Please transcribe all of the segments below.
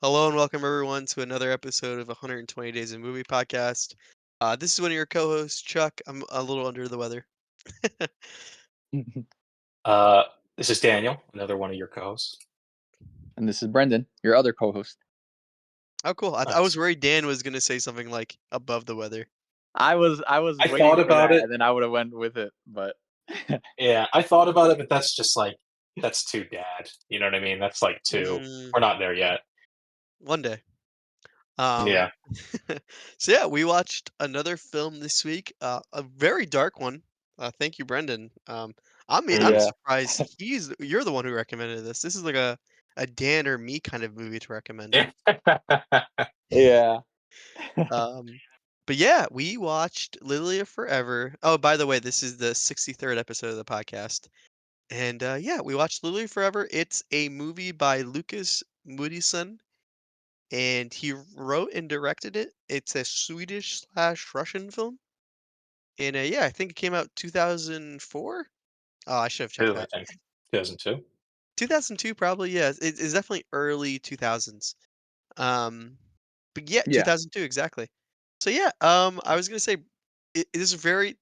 Hello and welcome everyone to another episode of 120 Days of Movie Podcast. This is one of your co-hosts, Chuck. I'm a little under the weather. Uh, this is Daniel, another one of your co-hosts. And this is Brendan, your other co-host. Oh, cool. I was Nice. worried Dan was gonna say something like above the weather. I was I waiting thought for about that, it. and then I would have went with it, but Yeah, I thought about it, but that's just that's too bad. You know what I mean? That's like too. Mm, We're not there yet. one day. Um, Yeah. so yeah, we watched another film this week. A very dark one. Thank you, Brendan. I'm yeah, surprised you're the one who recommended this. This is like a Dan or me kind of movie to recommend. Yeah. yeah, Um, but yeah, we watched Lilya Forever. Oh, by the way, this is the 63rd episode of the podcast. And yeah, we watched Lilya Forever. It's a movie by Lukas Moodysson, and he wrote and directed it. It's a Swedish slash Russian film. And yeah, I think it came out 2004. Oh, I should have checked Two, I that. think. 2002. 2002 probably, yeah. It's definitely early 2000s. Um, but yeah, yeah, 2002 exactly. So yeah, I was gonna say it is very.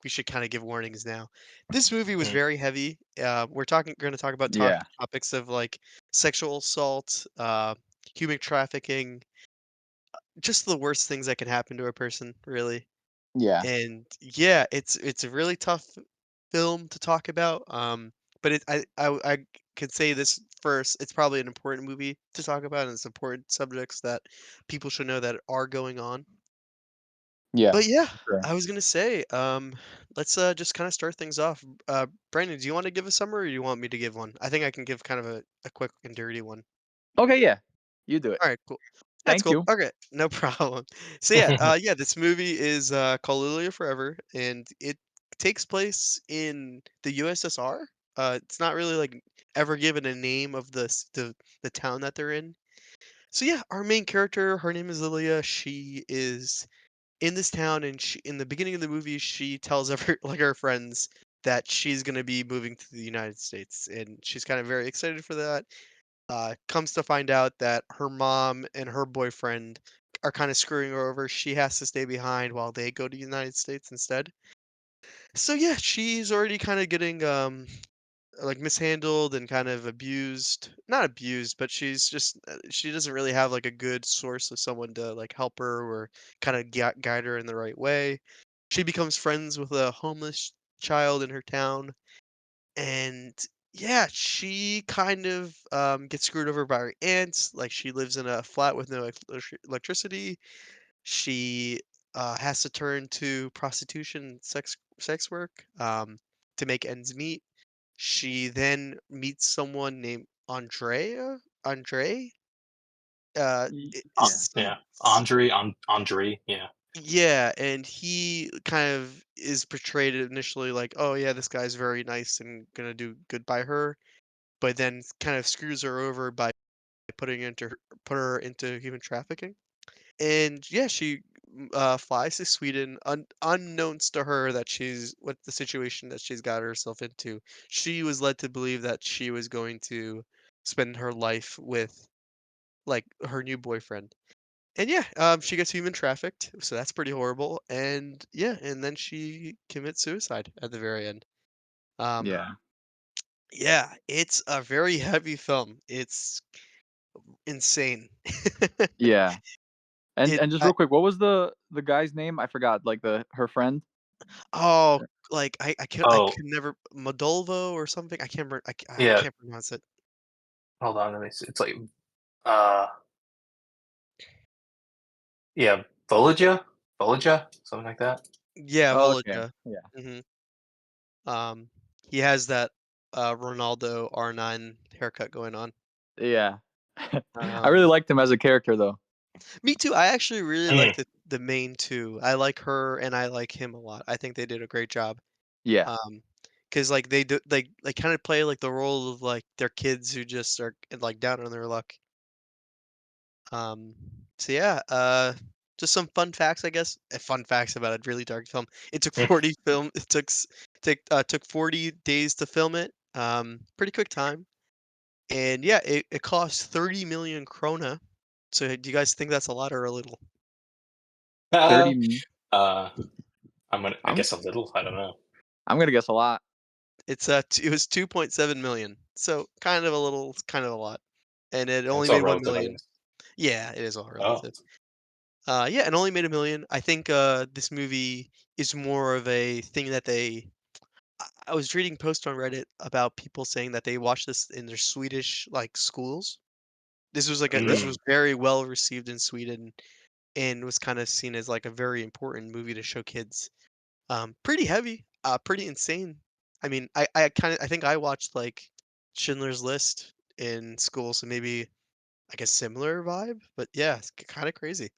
We should kind of give warnings now. This movie was Mm. very heavy. Going to talk about yeah, topics of like sexual assault, human trafficking, just the worst things that can happen to a person, really. yeah, And yeah, it's a really tough film to talk about. But I could say this first. It's probably an important movie to talk about, and it's important subjects that people should know that are going on. yeah. But yeah, Sure. I was gonna say, let's just kind of start things off. Brandon, do you want to give a summary, or do you want me to give one? I think I can give kind of a quick and dirty one. Okay, yeah, you do it. All right, cool. That's Thank cool. you. Okay, no problem. So yeah, yeah, this movie is called Lilya Forever, and it takes place in the USSR. It's not really like ever given a name of the town that they're in. So yeah, our main character, her name is Lilya. She is in this town, and in the beginning of the movie, she tells like her friends that she's gonna be moving to the United States, and she's kind of very excited for that. Comes to find out that her mom and her boyfriend are kind of screwing her over. She has to stay behind while they go to the United States instead. So yeah, she's already kind of getting like mishandled and kind of abused. Not abused, but she's just she doesn't really have like a good source of someone to like help her or kind of guide her in the right way. She becomes friends with a homeless child in her town, and yeah, she kind of gets screwed over by her aunts. Like she lives in a flat with no electricity. She has to turn to prostitution, and sex work to make ends meet. She then meets someone named Andre. Yeah, Yeah. Andre. Yeah. Yeah, and he kind of is portrayed initially like, oh yeah, this guy's very nice and gonna do good by her, but then kind of screws her over by put her into human trafficking. And yeah, she flies to Sweden, unknowns to her that she's what the situation that she's got herself into. She was led to believe that she was going to spend her life with like her new boyfriend. And yeah, she gets human trafficked, so that's pretty horrible. And yeah, and then she commits suicide at the very end. Um, yeah, yeah, it's a very heavy film. It's insane. yeah. And it and just real quick, what was the guy's name? I forgot. Like her friend. Oh, like, I Oh, could never Moldova or something? I can't remember, I yeah. can't pronounce it. Hold on. Let me see. It's like, uh, yeah, Volodya, something like that. Yeah, Oh, okay. Volodya. Yeah, Mhm. Um, he has that, Ronaldo R9 haircut going on. yeah. I really Um, liked him as a character, though. Me too, I actually really like Mm. the main 2. I like her and I like him a lot. I think they did a great job. Yeah, Because like, they kinda play, like, the role of, like, their kids who just are, like, down on their luck. Um, so yeah, just some fun facts, I guess. Fun facts about a really dark film. It took 40 film. It took 40 days to film it. Pretty quick time. And yeah, it cost 30 million krona. So do you guys think that's a lot or a little? 30. Uh, uh, I I'm guess a little. I don't know. I'm gonna guess a lot. It was 2.7 million. So kind of a little, kind of a lot. And it It's only all made 1 relative, I million. guess. Yeah, it is all Oh, relative. Yeah, it only made 1 million. I think this movie is more of a thing that I was reading posts on Reddit about people saying that they watched this in their Swedish like schools. This mm, was very well received in Sweden and was kind of seen as like a very important movie to show kids. Pretty heavy, pretty insane. I mean, I think I watched like Schindler's List in school, so maybe like a similar vibe. But yeah, it's kind of crazy.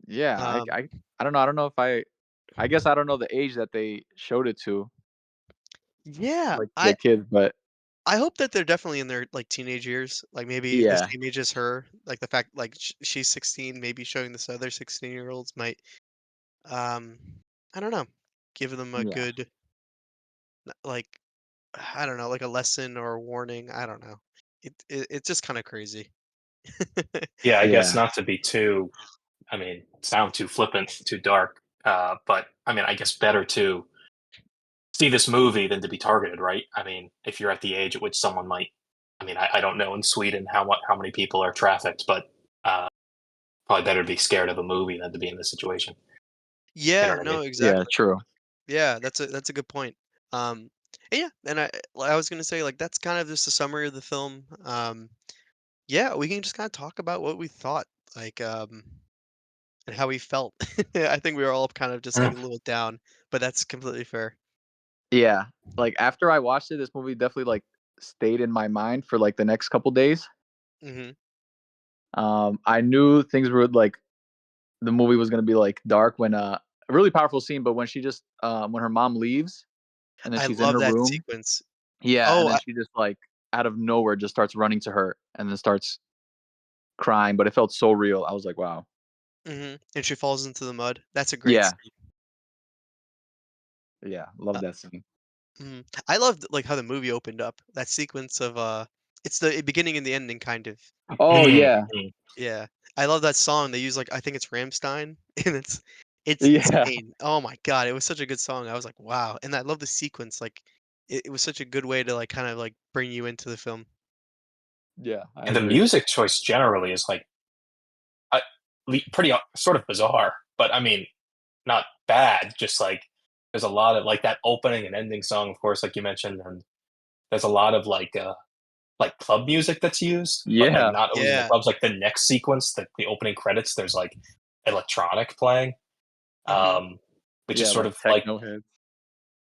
Yeah, Um, I don't know. I don't know if I guess I don't know the age that they showed it to, yeah, like the kids, but I hope that they're definitely in their like teenage years, like maybe the yeah, same age as her. Like the fact like she's 16, maybe showing this other 16-year-olds might um I don't know, give them a yeah, good like I don't know, like a lesson or a warning. I don't know. It's just kind of crazy. yeah, I guess yeah, not to be too. I mean, sound too flippant, too dark. But I mean, I guess better to see this movie than to be targeted, right? I mean, if you're at the age at which someone might, I mean, I don't know in Sweden how many people are trafficked, but uh, probably better to be scared of a movie than to be in this situation. You know Yeah, what I mean? no, yeah, exactly. true. Yeah, that's a good point. And yeah, and I was gonna say like that's kind of just a summary of the film. Yeah, we can just kind of talk about what we thought, like and how we felt. I think we were all kind of just like Mm. a little down, but that's completely fair. Yeah, like after I watched it, this movie definitely like stayed in my mind for like the next couple days. Hmm. I knew things were like the movie was gonna be like dark when a really powerful scene, but when she just when her mom leaves and then I she's in love her that room, sequence. yeah, and Oh, then she just like out of nowhere just starts running to her and then starts crying, but it felt so real. I was like, wow. and she falls into the mud. That's a great Yeah, scene. yeah, love Uh, that scene. I loved like how the movie opened up. That sequence of it's the beginning and the ending kind of. Oh Mm, yeah, mm. Yeah, I love that song. They use like I think it's Ramstein, and it's yeah, insane. Oh my god, it was such a good song. I was like, wow, and I love the sequence. Like, it was such a good way to like kind of like bring you into the film. yeah, I And the agree. music choice generally is like I, pretty sort of bizarre, but I mean, not bad. Just like there's a lot of like that opening and ending song, of course, like you mentioned, and there's a lot of like club music that's used, but like Yeah, not always in the Yeah. clubs. Like the next sequence, the opening credits, there's like electronic playing, Hmm. um, which is yeah, sort like of like techno hits.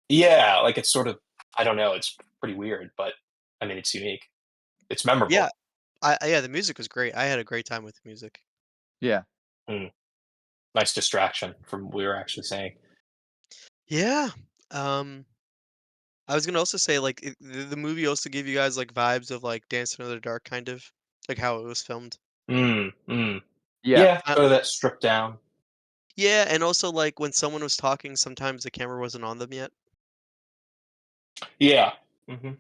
yeah, like it's sort of I don't know, it's pretty weird, but I mean it's unique. It's Yeah. memorable. Yeah. The music was great. I had a great time with the music. Yeah, Mm, nice distraction from what we were actually saying. Yeah. Um, I was gonna also say like the movie also gave you guys like vibes of like Dancing in the Dark, kind of like how it was filmed. Mm, mm. yeah, Yeah, sort of that stripped down. Yeah, and also like when someone was talking, sometimes the camera wasn't on them yet. Yeah. Mhm.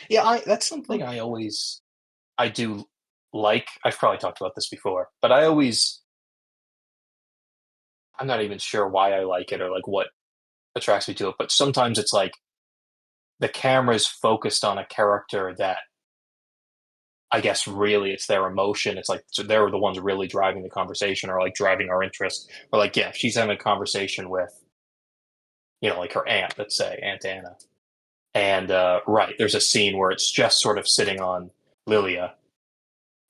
Yeah, I that's something I do like. I've probably talked about this before, but I'm not even sure why I like it or like what attracts me to it, but sometimes it's like the camera's focused on a character that I guess really it's their emotion. It's like so they're the ones really driving the conversation or like driving our interest. Or like, yeah, she's having a conversation with, like her aunt, let's say, Aunt Anna. And right, there's a scene where it's just sort of sitting on Lilya.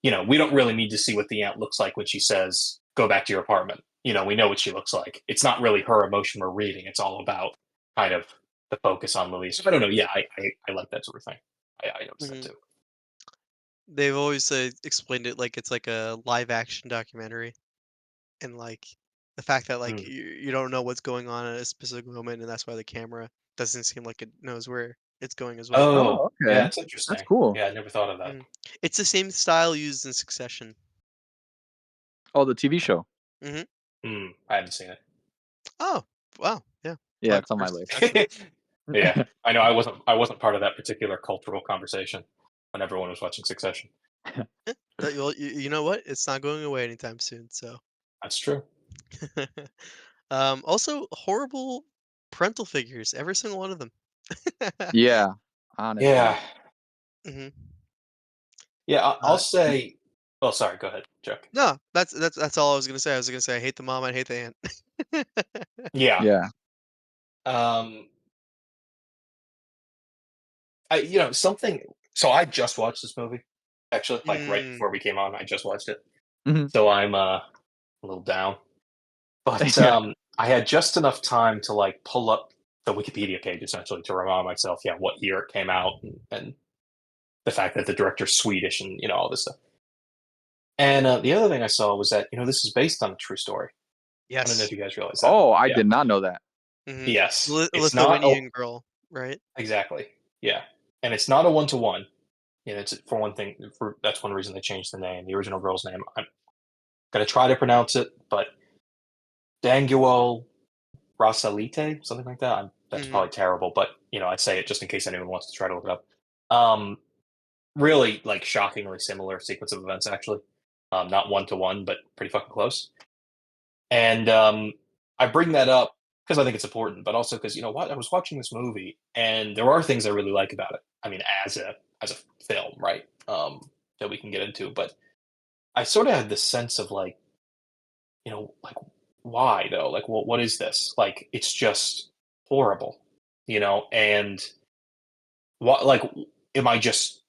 We don't really need to see what the aunt looks like when she says, go back to your apartment. We know what she looks like. It's not really her emotion we're reading. It's all about kind of the focus on Lily. So I don't know. Yeah, I like that sort of thing. I noticed that Mhm. too. They've always explained it like it's like a live action documentary, and like the fact that like Mm. you don't know what's going on at a specific moment, and that's why the camera doesn't seem like it knows where it's going as well. Oh, oh, yeah, okay, that's that's interesting. cool. Yeah, I never thought of that. Mhm. It's the same style used in Succession. Oh, the TV show. Hmm. I haven't seen Oh, wow, yeah, Yeah, like it's on my for list. Succession. it. Yeah, I know. I wasn't part of that particular cultural conversation. when everyone was watching Succession. Well, you know what? It's not going away anytime soon. So, That's true. also horrible parental figures. Every single one of them. Yeah, honestly. Yeah. hmm Yeah, I'll Uh, say. Oh, sorry. Go ahead, Chuck. no, that's all I was gonna say. I was gonna say I hate the mom. I hate the aunt. Yeah. Yeah. Um. Something. So I just watched this movie, actually, like right mm, before we came on. I just watched it, Mhm. so I'm a little down. But Yeah. I had just enough time to like pull up the Wikipedia page essentially to remind myself, yeah, what year it came out and the fact that the director's Swedish and all this stuff. And the other thing I saw was that this is based on a true story. I don't know if yes. you guys realize that. Oh, I Yeah. did not know that. Yes. It's not. Oh, Lithuanian girl, right? exactly. Yeah. And it's not a one to one. It's for one thing. That's one reason they changed the name. The original girl's name. I'm gonna try to pronounce it, but Danguolė Rasalaitė, something like that. That's hmm probably terrible, but I'd say it just in case anyone wants to try to look it up. Um, Really, like shockingly similar sequence of events, actually. Not one to one, but pretty fucking close. And I bring that up because I think it's important, but also because what I was watching this movie, and there are things I really like about it. I mean, as a film, right? That we can get into, but I sort of had this sense of like why though? Like, what is this? Like, it's just horrible, and what like am I just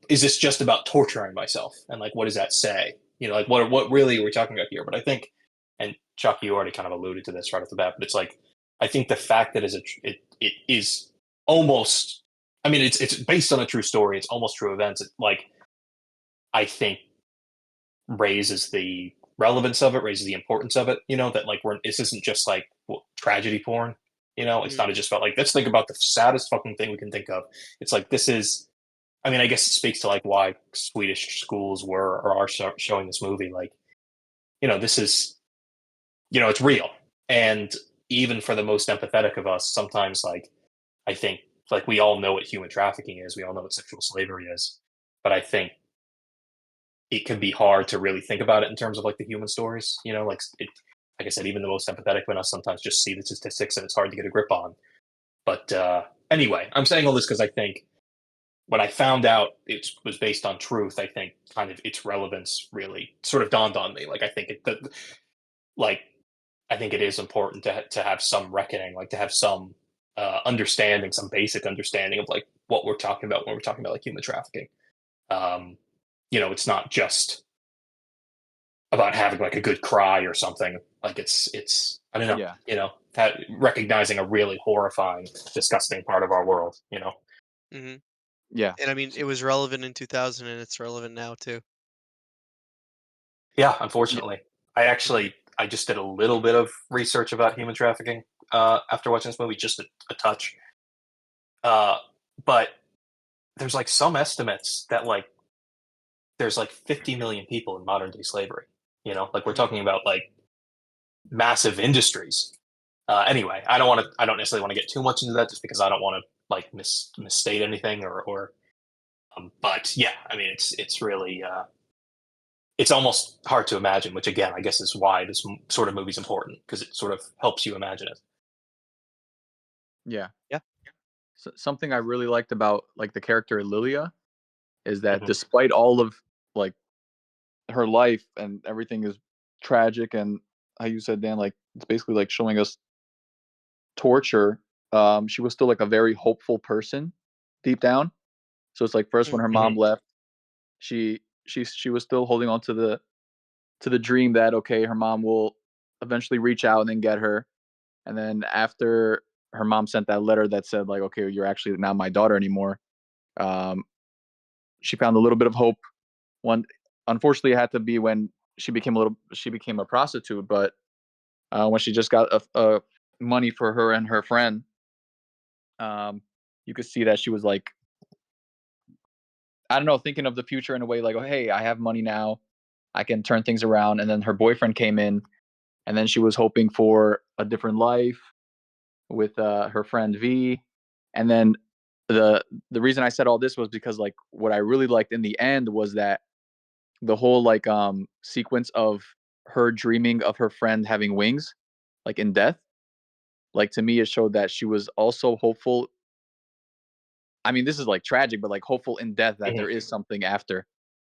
is this just about torturing myself? And like, what does that say? Like what really are we talking about here? But I think, and Chuck, you already kind of alluded to this right off the bat, but it's like I think the fact that it is almost, I mean, it's based on a true story. It's almost true events. It, like I think raises the relevance of it, raises the importance of it. That like this isn't just like tragedy porn. It's not mm just about like let's think about the saddest fucking thing we can think of. It's like this is. I mean, I guess it speaks to like why Swedish schools were or are showing this movie. Like, this is, it's real, and even for the most empathetic of us, sometimes like I think like we all know what human trafficking is, we all know what sexual slavery is, but I think it can be hard to really think about it in terms of like the human stories. Like I said, even the most empathetic of us sometimes just see the statistics and it's hard to get a grip on. But anyway, I'm saying all this because I think when I found out it was based on truth, I think kind of its relevance really sort of dawned on me. Like I think like I think it is important to have some reckoning, like to have some understanding, some basic understanding of like what we're talking about when we're talking about like human trafficking. Um, it's not just about having like a good cry or something. Like it's I don't know, Yeah. recognizing a really horrifying, disgusting part of our world. hmm Yeah. And I mean, it was relevant in 2000, and it's relevant now too. Yeah, Yeah. unfortunately. hmm I just did a little bit of research about human trafficking after watching this movie, just a touch. Uh, but there's like some estimates that like there's like 50 million people in modern day slavery. Like we're hmm talking about like massive industries. Anyway, I don't necessarily want to get too much into that just because I don't want to like misstate anything or but yeah, I mean it's really it's almost hard to imagine, which again, I guess is why this sort of movie's important because it sort of helps you imagine it. Yeah. Yeah. Something I really liked about like the character Lilya is that Hmm. despite all of like her life and everything is tragic and how you said Dan, like it's basically like showing us torture. She was still like a very hopeful person deep down. So it's like first when her Hmm. mom left, she was still holding on to the dream that okay, her mom will eventually reach out and then get her. And then after her mom sent that letter that said like, okay, you're actually not my daughter anymore. Um, she found a little bit of hope. One, unfortunately, it had to be when she became a prostitute. But when she just got a money for her and her friend, you could see that she was like, I don't know, thinking of the future in a way like, oh, hey, I have money now, I can turn things around. And then her boyfriend came in, and then she was hoping for a different life with her friend V, and then the reason I said all this was because like what I really liked in the end was that the whole like sequence of her dreaming of her friend having wings, like in death. Like to me, it showed that she was also hopeful. I mean, this is like tragic, but like hopeful in death that Mhm. there is something after,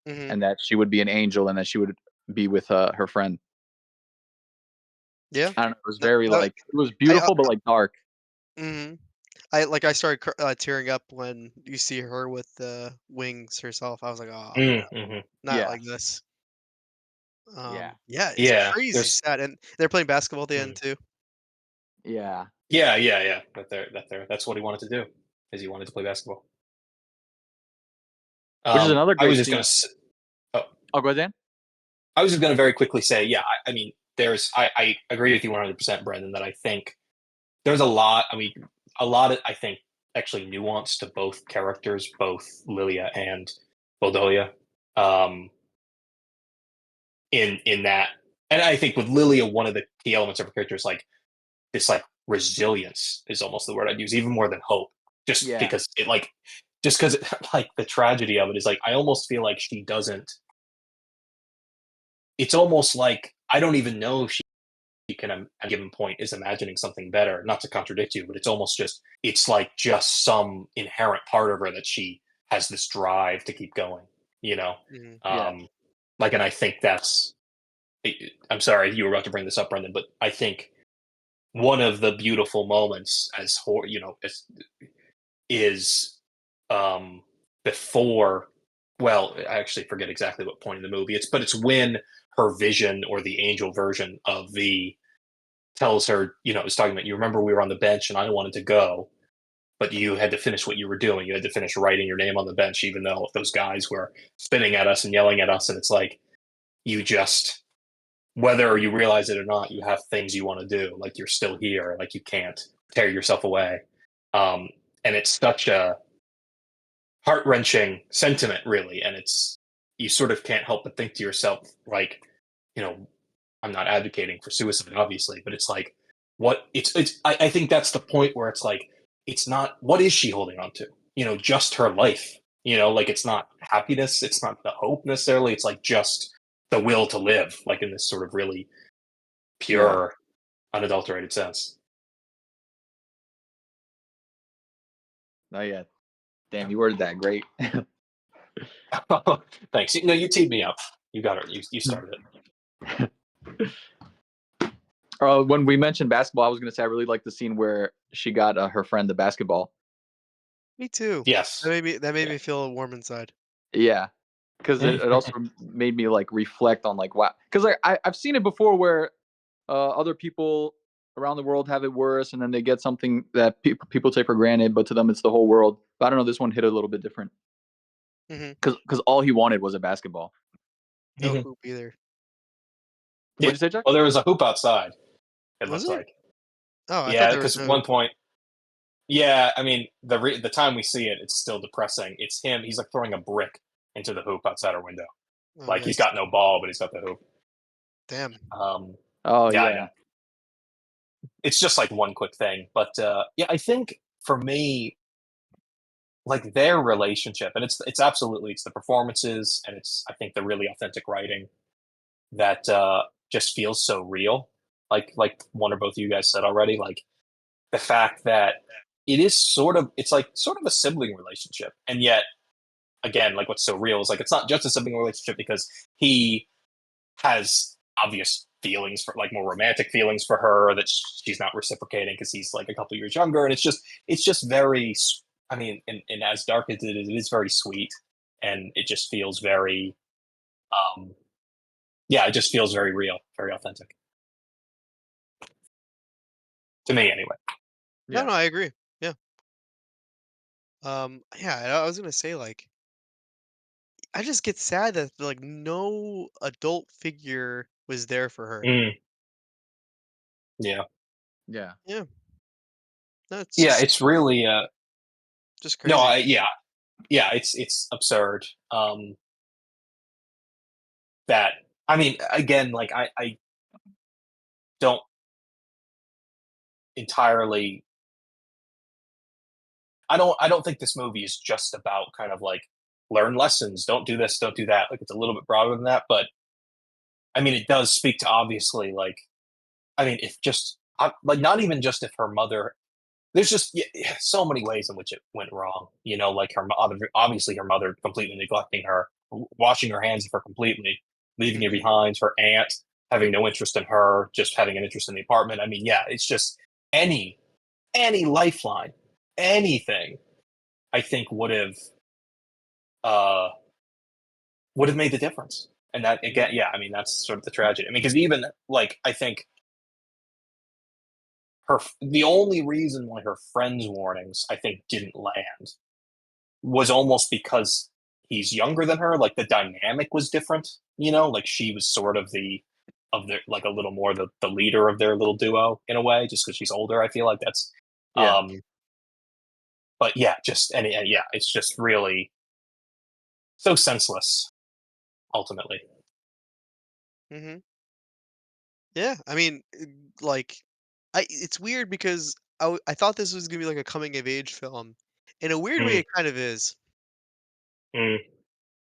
Mhm. and that she would be an angel, and that she would be with her friend. Yeah. I don't know. It was No, very no, like it was I beautiful, but like dark. mhm. I started tearing up when you see her with the wings herself. I was like, "Oh, no, Mhm. not Yeah, like this." yeah, Yeah, it's Yeah, crazy there's sad, and they're playing basketball at the end mm. too. yeah. Yeah. That's what he wanted to do, is he wanted to play basketball. Which is another I was great just gonna scene. s oh, Oh, go ahead, Dan. I was just gonna very quickly say, yeah, I mean, I agree with you 100%, Brendan, that I think there's a lot. I mean, a lot of, I think, actually nuance to both characters, both Lilya and Boldolia. Um, in that, and I think with Lilya, one of the key elements of her character is like this, like resilience is almost the word I'd use, even more than hope, just Yeah, because it like, just because like the tragedy of it is like I almost feel like she doesn't. It's almost like I don't even know if she can at a given point is imagining something better. Not to contradict you, but it's almost just it's like just some inherent part of her that she has this drive to keep going. You know, Mhm. yeah, um, like, and I think that's. I'm sorry you were about to bring this up, Brendan, but I think one of the beautiful moments is um, before. Well, I actually forget exactly what point in the movie it's when her vision or the angel version of V tells her, is talking about, you remember we were on the bench and I wanted to go, but you had to finish what you were doing. You had to finish writing your name on the bench, even though those guys were spinning at us and yelling at us. And it's like, you just, whether you realize it or not, you have things you want to do. Like you're still here. Like you can't tear yourself away. Um, and it's such a heart wrenching sentiment, really. And you sort of can't help but think to yourself, like, you know, I'm not advocating for suicide, obviously, but it's like, I think that's the point where it's like, it's not, what is she holding on to? Just her life, like it's not happiness. It's not the hope necessarily. It's like just the will to live, like in this sort of really yeah. pure, unadulterated sense. Oh yeah. Damn, you worded that great. Thanks. No, you teed me up. You got it. You started When we mentioned basketball, I was gonna say I really like the scene where she got her friend the basketball. Me too. it. Yes. That made Yeah. me feel warm inside. Yeah, because it also made me like reflect on like wow. Because like I've seen it before where other people around the world have it worse, and then they get something that people take for granted, but to them it's the whole world. But I don't know, this one hit a little bit different Mhm. because all he wanted was a basketball. No Mhm. hoop either. Yeah. What'd you say, Chuck? Well, there was a hoop outside. It Was looked there? like. Oh, I thought Yeah, there was because no at one hoop. point, yeah, I mean, the time we see it, it's still depressing. It's him. He's like throwing a brick into the hoop outside our window. Oh, Like he's yikes. got no ball, but he's got the hoop. Damn. Um, Oh yeah, I know. yeah, It's just like one quick thing, but yeah, I think for me, like their relationship, and it's absolutely it's the performances, and it's I think the really authentic writing that just feels so real. Like one or both of you guys said already, like the fact that it's like sort of a sibling relationship, and yet again, like what's so real is like it's not just a sibling relationship because he has obvious feelings for like more romantic feelings for her that she's not reciprocating because he's like a couple years younger, and it's just very. I mean, and as dark as it is very sweet, and it just feels very. Um, yeah, it just feels very real, very authentic to me, anyway. No, yeah, no, I agree. Yeah. Yeah, I was gonna say, like, I just get sad that, like, no adult figure was there for her. Mm, yeah, yeah. Yeah. No, it's yeah, it's really. just No, crazy. yeah, it's absurd. That I mean, again, like I don't entirely. I don't think this movie is just about kind of like learn lessons, don't do this, don't do that. Like it's a little bit broader than that, but I mean, it does speak to obviously like I mean, if just like not even just if her mother. There's just so many ways in which it went wrong. You know, like her mother, obviously her mother completely neglecting her, washing her hands of her completely, leaving her Mhm. behind. Her aunt having no interest in her, just having an interest in the apartment. I mean, yeah, it's just any lifeline, anything. I think uh would have made the difference. And that again, Mhm. yeah, I mean that's sort of the tragedy. I mean, because even like I think the only reason why her friends' warnings I think didn't land was almost because he's younger than her. Like the dynamic was different, you know. Like she was sort of like a little more the leader of their little duo in a way, just because she's older. I feel like that's, Yeah. but yeah, just and yeah, it's just really so senseless ultimately. Mhm. Yeah, I mean, like, it's weird because I thought this was gonna be like a coming of age film. In a weird way, Mm, it kind of is. mm,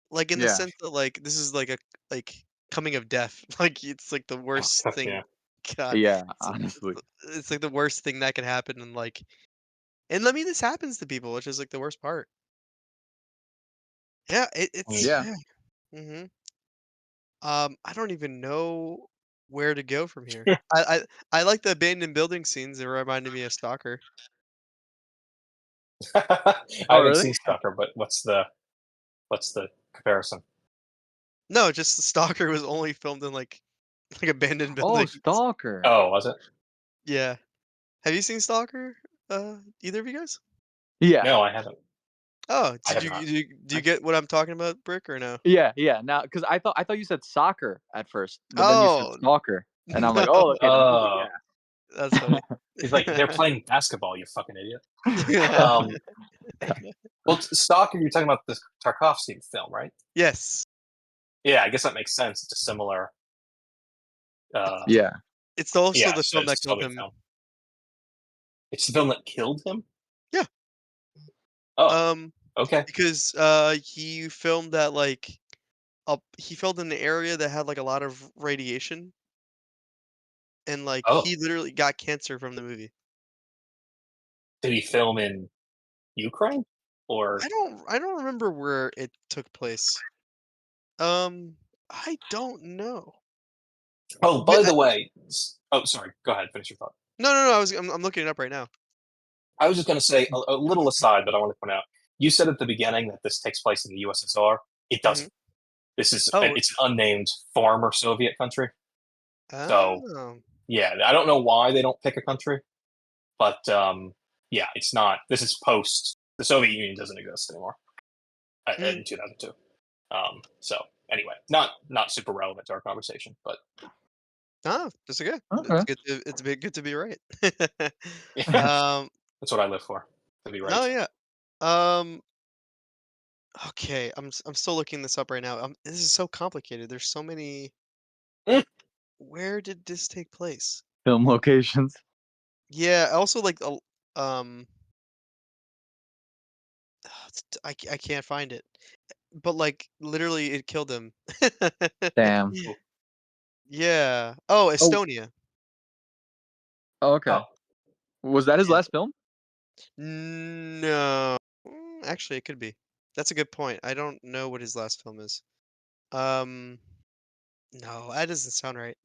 Like in the Yeah. sense that like this is like a like coming of death. Like it's like the worst yeah. thing. God, Yeah, it's honestly. it's like the worst thing that can happen, and like, and I mean this happens to people, which is like the worst part. Yeah, it's Mm. Yeah. yeah. hmm I don't even know where to go from here. I like the abandoned building scenes. It reminded me of Stalker. I Oh, haven't really? seen Stalker, but what's the comparison? No, just Stalker was only filmed in like abandoned Oh, buildings. Stalker. Oh, was it? Yeah. Have you seen Stalker? Either of you guys? Yeah. No, I haven't. Oh, I did have you not. do you get what I'm talking about, Brick, or no? Yeah, yeah. Now, because I thought you said soccer at first, but then you said Oh, stalker, and I'm like, no. oh, okay, the movie. Oh, That's funny. he's like they're playing basketball. You fucking idiot. Um, well, Stalker, you're talking about this Tarkovsky film, right? Yes. Yeah, I guess that makes sense. It's a similar. Uh, Yeah. It's also yeah, the so film it's that a killed Soviet him. film. It's the film that killed him. Yeah. Oh, Um, okay. because, he filmed that, like, up he filmed in an area that had, like, a lot of radiation, and, like, he Oh, literally got cancer from the movie. did he film in Ukraine or? I don't remember where it took place. Um, I don't know. Oh, Yeah, by the way. Oh, sorry. Go ahead. Finish your thought. no, I'm looking it up right now. I was just going to say a little aside that I want to point out. You said at the beginning that this takes place in the USSR. It Mhm. doesn't. This is Oh, it's an unnamed former Soviet country. So oh. yeah, I don't know why they don't pick a country, but yeah, it's not. This is post the Soviet Union doesn't exist anymore Mm. in 2002. So anyway, not super relevant to our conversation, but Oh, that's good. Okay. It's good to be right. yeah, Um, that's what I live for, to be right. no, yeah. Um, okay, I'm still looking this up right now. This is so complicated. There's so many. Mm. Where did this take place? Film locations. Yeah, also like I can't find it. But like literally it killed him. Damn. Yeah. Oh, Oh. Estonia. Oh, okay. Oh, Was that his Yeah. last film? No. Actually, it could be. That's a good point. I don't know what his last film is. Um, no, that doesn't sound right.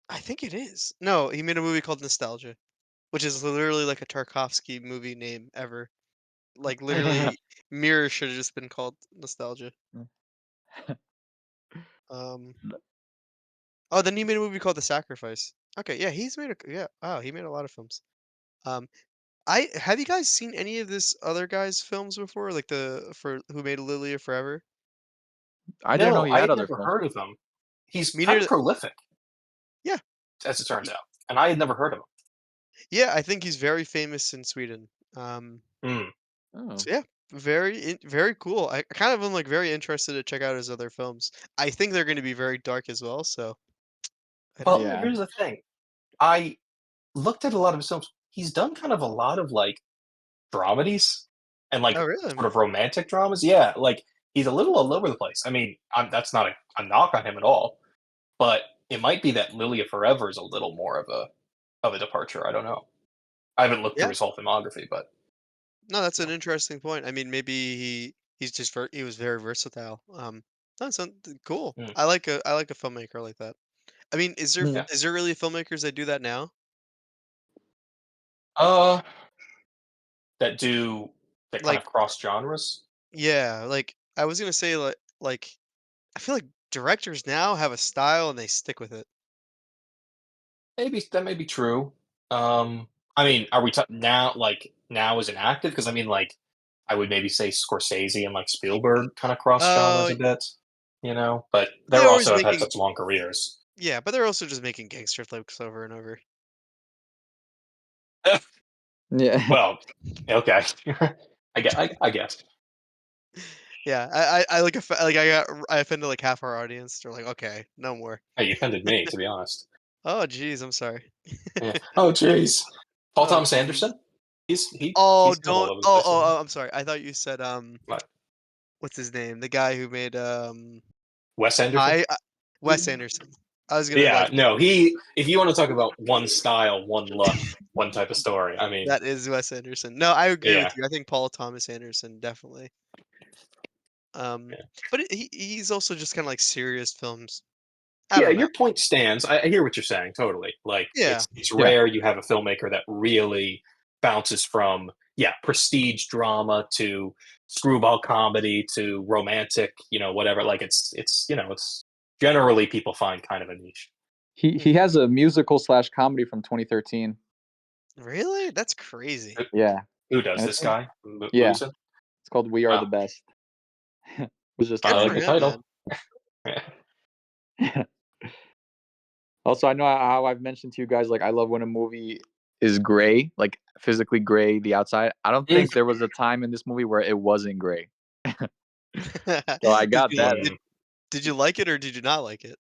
I think it is. No, he made a movie called Nostalgia, which is literally like a Tarkovsky movie name ever. Like literally, Mirror should have just been called Nostalgia. Um, oh, then he made a movie called The Sacrifice. Okay, yeah, he's made a yeah. Oh, he made a lot of films. Um, I have you guys seen any of this other guy's films before? Like the for who made Lilya Forever? I didn't know no, he I had had other never films. heard of him. He's Me kind of neither. prolific, Yeah, as it turns y- out, and I had never heard of yeah. I think he's very famous in Sweden. him. Oh. So yeah, very cool. I kind of am like very interested to check out his other films. I think they're going to be very dark as well. So I don't Well, know. Yeah. here's the thing. I looked at a lot of his films. He's done kind of a lot of like dramedies and like Oh, really? sort of romantic dramas. Yeah, like he's a little all over the place. I mean, that's not a knock on him at all, but it might be that Lilya Forever is a little more of a departure. I don't know. I haven't looked through Yeah. his whole filmography, but No, that's you an know. interesting point. I mean, maybe he's just he was very versatile. That's something cool. Mm, I like a filmmaker like that. I mean, Mm. yeah. is there really filmmakers that do that now? Uh, that do that kind Like, of cross genres. yeah, like I was gonna say like I feel like directors now have a style and they stick with it. Maybe that may be true. I mean, are we now like now as an active? Because I mean, like, I would maybe say Scorsese and like Spielberg kind of cross genres Uh, a bit, but they're they're always also have had making such long careers. yeah, but they're also just making gangster flips over and over. Yeah. Well, okay, I guess. Yeah, I like I offended like half our audience. They're like, okay, no more. Hey, you offended me, to be honest. Oh, geez, I'm sorry. Yeah. Oh, jeez. Paul Oh, Thomas geez. Anderson. He's Oh, kind of all don't. over the place, isn't he? I'm sorry. I thought you said But what's his name? The guy who made Wes Anderson. I Wes Anderson. I was gonna Yeah, like no, he. If you want to talk about one style, one look, one type of story, I mean, that is Wes Anderson. No, I agree with yeah, you. I think Paul Thomas Anderson definitely. Um, yeah. but he's also just kind of like serious films. I Yeah, don't know. your point stands. I hear what you're saying totally. Like Yeah. it's Yeah. rare you have a filmmaker that really bounces from prestige drama to screwball comedy to romantic, whatever. Like it's generally people find kind of a niche. He has a musical slash comedy from 2013. Really? That's crazy. Who Yeah, who does and it's this guy? yeah, Moodysson? it's called We Are Wow, the Best. It was just Good I like for the him, title. man. Yeah. Also, I know how I've mentioned to you guys, like, I love when a movie is gray, like, physically gray, the outside. I don't Mm, think there was a time in this movie where it wasn't gray. So I Did got you that. mm. did you like it or did you not like it?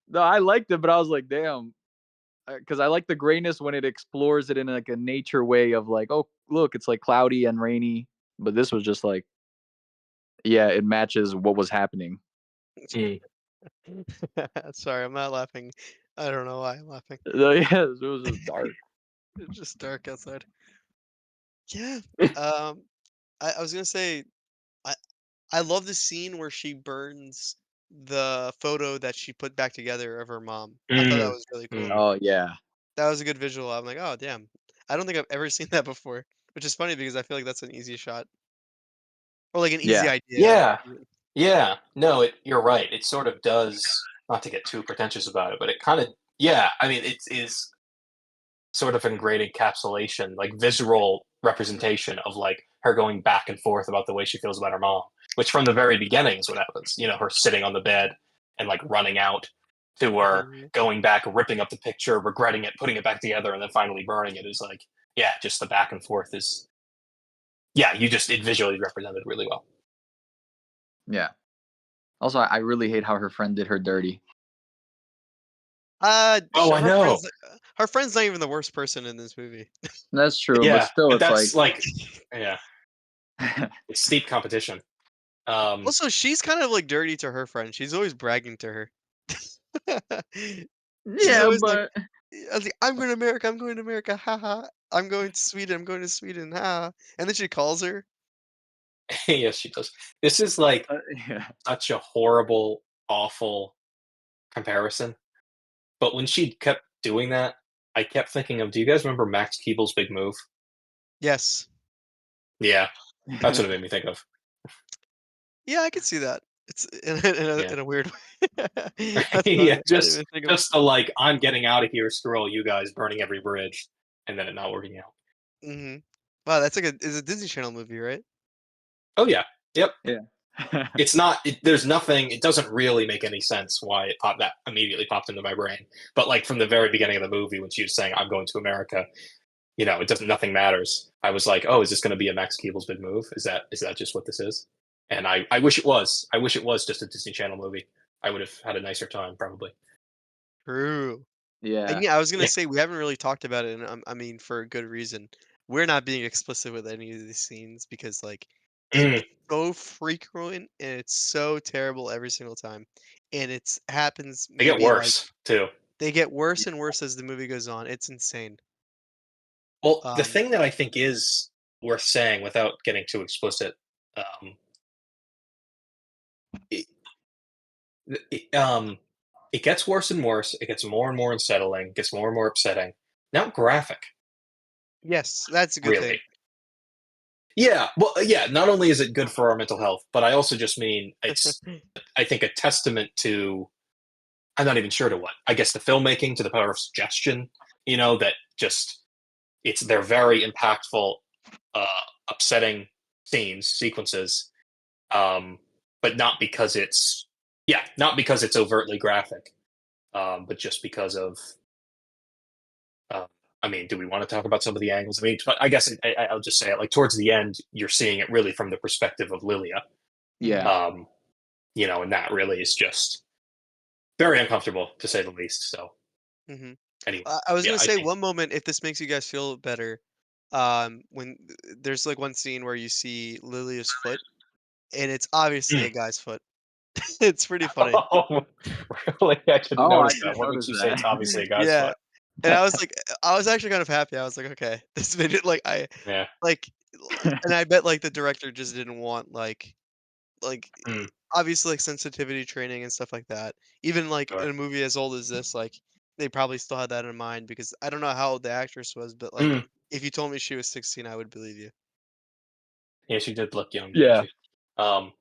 No, I liked it, but I was like, "Damn," because I like the grayness when it explores it in, like, a nature way of, like, "Oh, look, it's, like, cloudy and rainy." But this was just like, yeah, it matches what was happening. Mm. Sorry, I'm not laughing. I don't know why I'm laughing. Yeah, it was just dark. It's just dark outside. Yeah. Um, I was gonna say I I love the scene where she burns the photo that she put back together of her mom. I thought that Mm. was really cool. Mm. Oh, yeah. That was a good visual. I'm like, oh damn. I don't think I've ever seen that before, which is funny because I feel like that's an easy shot or like an easy Yeah. idea. Yeah. Yeah. No, you're right. It sort of does, not to get too pretentious about it, but it kind of, yeah. I mean, it is sort of a great encapsulation, like visceral representation of like her going back and forth about the way she feels about her mom, which from the very beginning is what happens. Her sitting on the bed and like running out to her, Mhm. going back, ripping up the picture, regretting it, putting it back together, and then finally burning it is like, yeah, just the back and forth is, yeah, it visually represented really well. Yeah. Also, I really hate how her friend did her dirty. Oh, I know. Her friend's not even the worst person in this movie. That's true, but Yeah, still, but it's that's like, like, yeah, it's steep competition. Um, Also, she's kind of like dirty to her friend. She's always bragging to her. She's yeah, always like, but I was like, I'm going to America. I'm going to America. Ha ha. I'm going to Sweden. I'm going to Sweden. Ha. And then she calls her. yes, she does. This is like yeah, such a horrible, awful comparison. But when she kept doing that, I kept thinking of, do you guys remember Max Keeble's Big Move? Yes. Yeah, that's what it made me think of. Yeah, I could see that. It's Yeah. in a weird way. That's Yeah, funny. I didn't even think of. just the like, I'm getting out of here, screw all you guys, burning every bridge, and then it not working out. Hmm. Wow, that's like is a Disney Channel movie, right? Oh yeah. Yep. yeah, It's not. There's nothing. It doesn't really make any sense why that immediately popped into my brain. But like from the very beginning of the movie, when she was saying, "I'm going to America," it doesn't. Nothing matters. I was like, "Oh, is this going to be a Max Keeble's Big Move? Is that just what this is?" And I wish it was. I wish it was just a Disney Channel movie. I would have had a nicer time, probably. True. And yeah, yeah, I was gonna Yeah. say we haven't really talked about it, and I mean for a good reason. we're not being explicit with any of these scenes because like it's Mm. so frequent and it's so terrible every single time, and it's happens They get maybe like worse too. they get worse and worse as the movie goes on. It's insane. Well, the Um, thing that I think is worth saying without getting too explicit, um, it, it, um, it gets worse and worse. It gets more and more unsettling. Gets more and more upsetting. Not graphic, yes, that's a good thing. really. Yeah, well, yeah. Not only is it good for our mental health, but I also just mean it's, I think, a testament to. I'm not even sure to what. I guess the filmmaking, to the power of suggestion. That just they're very impactful, uh, upsetting scenes, sequences, but not because it's overtly graphic, but just because of. Uh, I mean, do we want to talk about some of the angles? I mean, but I guess I'll just say it. Like towards the end, you're seeing it really from the perspective of Lilya, Yeah. Mhm, um, and that really is just very uncomfortable to say the least. So mhm. anyway, I was yeah, gonna I say think. one moment, if this makes you guys feel better, when there's like one scene where you see Lilia's foot, and it's obviously Mm. a guy's foot. It's pretty funny. Oh, really? I didn't Oh, I notice that. didn't What makes notice you say it's that. obviously a guy's Yeah, foot? and I was like, I was actually kind of happy. I was like, okay, this made it like Yeah. like, and I bet like the director just didn't want like Mm, obviously like sensitivity training and stuff like that. Even like in sure. a movie as old as this, like they probably still had that in mind because I don't know how old the actress was, but like Mm. if you told me she was 16, I would believe you. Yeah, she did look young, didn't Yeah. she? Um,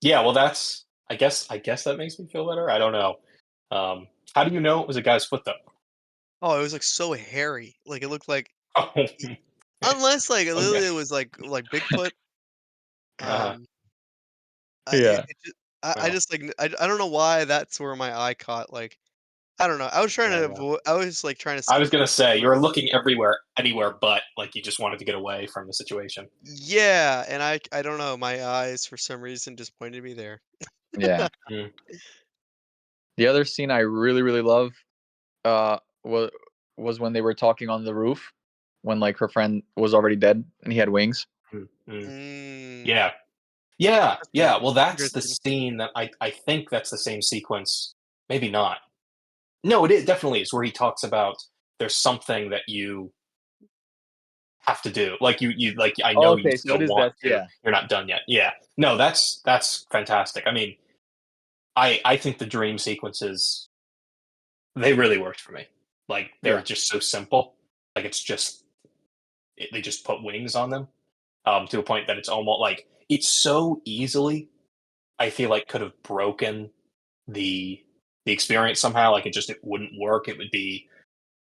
yeah. Well, that's. I guess that makes me feel better. I don't know. How do you know it was a guy's foot though? Oh, it was like so hairy. Like it looked like Oh, unless like okay. literally it was like Bigfoot. Uh-huh. Um, Yeah. I Well, just like I don't know why that's where my eye caught. Like I don't know. I was trying yeah, to yeah. avoid. I was like trying to I was skip gonna over say it. you were looking everywhere, anywhere but like you just wanted to get away from the situation. Yeah, and I don't know. My eyes for some reason just pointed me there. Yeah. Mm, The other scene I really, really love, uh, was when they were talking on the roof when, like, her friend was already dead and he had wings. mm, mm. Mm, Yeah, yeah, that's yeah. Well, that's a that's good the scene. scene that I think that's the same sequence. Maybe not. No, it definitely is where he talks about there's something that you have to do. Like you like I Oh, know you okay, so it still is want that, to. yeah. You're not done yet. Yeah. No, that's fantastic. I mean, I think the dream sequences they really worked for me. Like they're Yeah. just so simple. Like it's just they just put wings on them to a point that it's almost like it's so easily I feel like could have broken the the experience somehow. Like it wouldn't work. It would be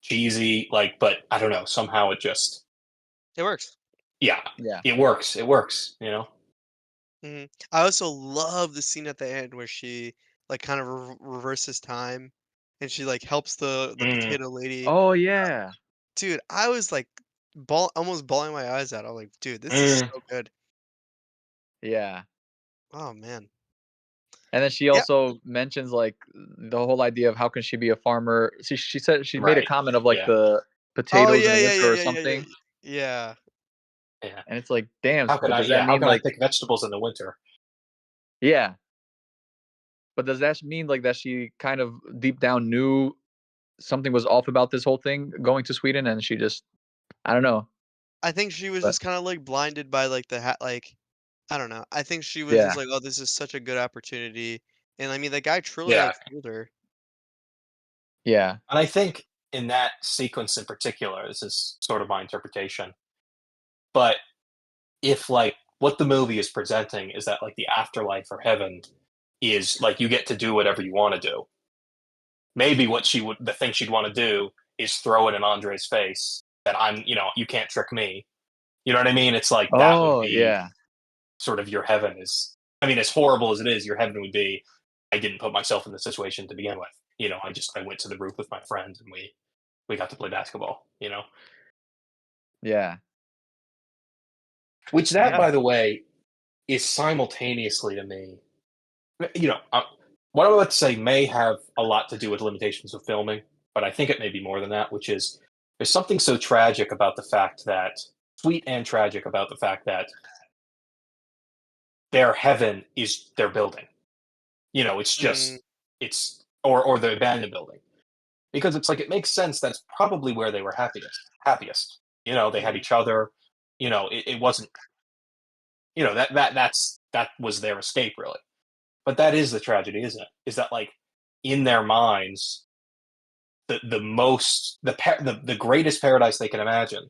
cheesy. Like, but I don't know. Somehow it just It works. yeah, Yeah. it works. It works. I also love the scene at the end where she like kind of reverses time, and she like helps the Mm, potato lady. Oh, yeah. Dude, I was like almost bawling my eyes out. I was like, dude, this is mm, so good. Yeah. Oh man. And then she Yeah. also mentions, like, the whole idea of how can she be a farmer. She said she made a right. comment of, like, Yeah. the Oh potatoes in yeah, the yeah, winter yeah, or yeah, yeah, something, yeah. Yeah. Yeah. and it's like, "Damn, How could but I? does Yeah. that How mean, can I like" pick vegetables in the winter? Yeah. But does that mean, like, that she kind of deep down knew something was off about this whole thing going to Sweden and she just I don't know, I think she was but just kind of like blinded by like the like I don't know. I think she was just yeah, like, "Oh, this is such a good opportunity." And I mean, the guy truly Yeah. like fooled her. yeah. And I think in that sequence in particular, this is sort of my interpretation. But if like what the movie is presenting is that like the afterlife or heaven is like you get to do whatever you want to do. Maybe the thing she'd want to do is throw it in Andre's face that you can't trick me. You know what I mean? It's like that would Oh, be yeah. sort of your heaven is. I mean, as horrible as it is, your heaven would be. I didn't put myself in the situation to begin with. I went to the roof with my friend and we got to play basketball. Yeah. Which that, Yeah. by the way, is simultaneously to me. What I'm about to say may have a lot to do with limitations of filming, but I think it may be more than that. Which is there's something so tragic about the fact that sweet and tragic about the fact that their heaven is their building. It's Mm, just or the abandoned building, because it's like it makes sense. That's probably where they were happiest. They had mhm. each other. It wasn't. That was their escape, really. But that is the tragedy, isn't it? Is that, like, in their minds, the most the greatest paradise they can imagine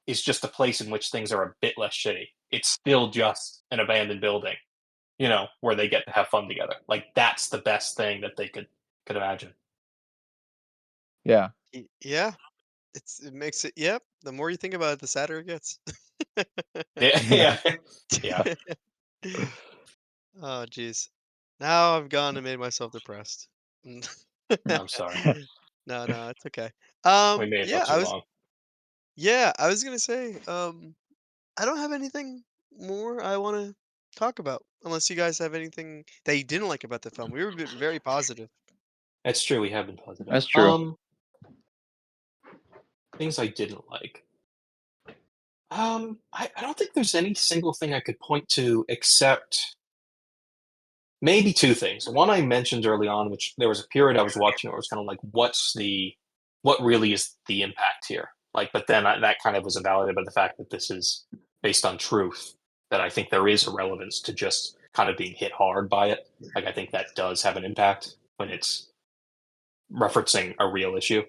is just a place in which things are a bit less shitty. It's still just an abandoned building, where they get to have fun together. Like, that's the best thing that they could imagine. Yeah. Yeah, it makes it. Yep. The more you think about it, the sadder it gets. Yeah, Yeah. yeah, yeah. Oh, jeez. Now I've gone and made myself depressed. I'm sorry. No, no, it's okay. We made it Yeah, up too long. I was gonna say, I don't have anything more I want to talk about, unless you guys have anything that you didn't like about the film. We were very positive. That's true. We have been positive. That's true. Things I didn't like. I don't think there's any single thing I could point to except maybe two things. One I mentioned early on, which there was a period I was watching where it was kind of like, what really is the impact here? Like, but then that kind of was invalidated by the fact that this is based on truth. That I think there is a relevance to just kind of being hit hard by it. Like, I think that does have an impact when it's referencing a real issue.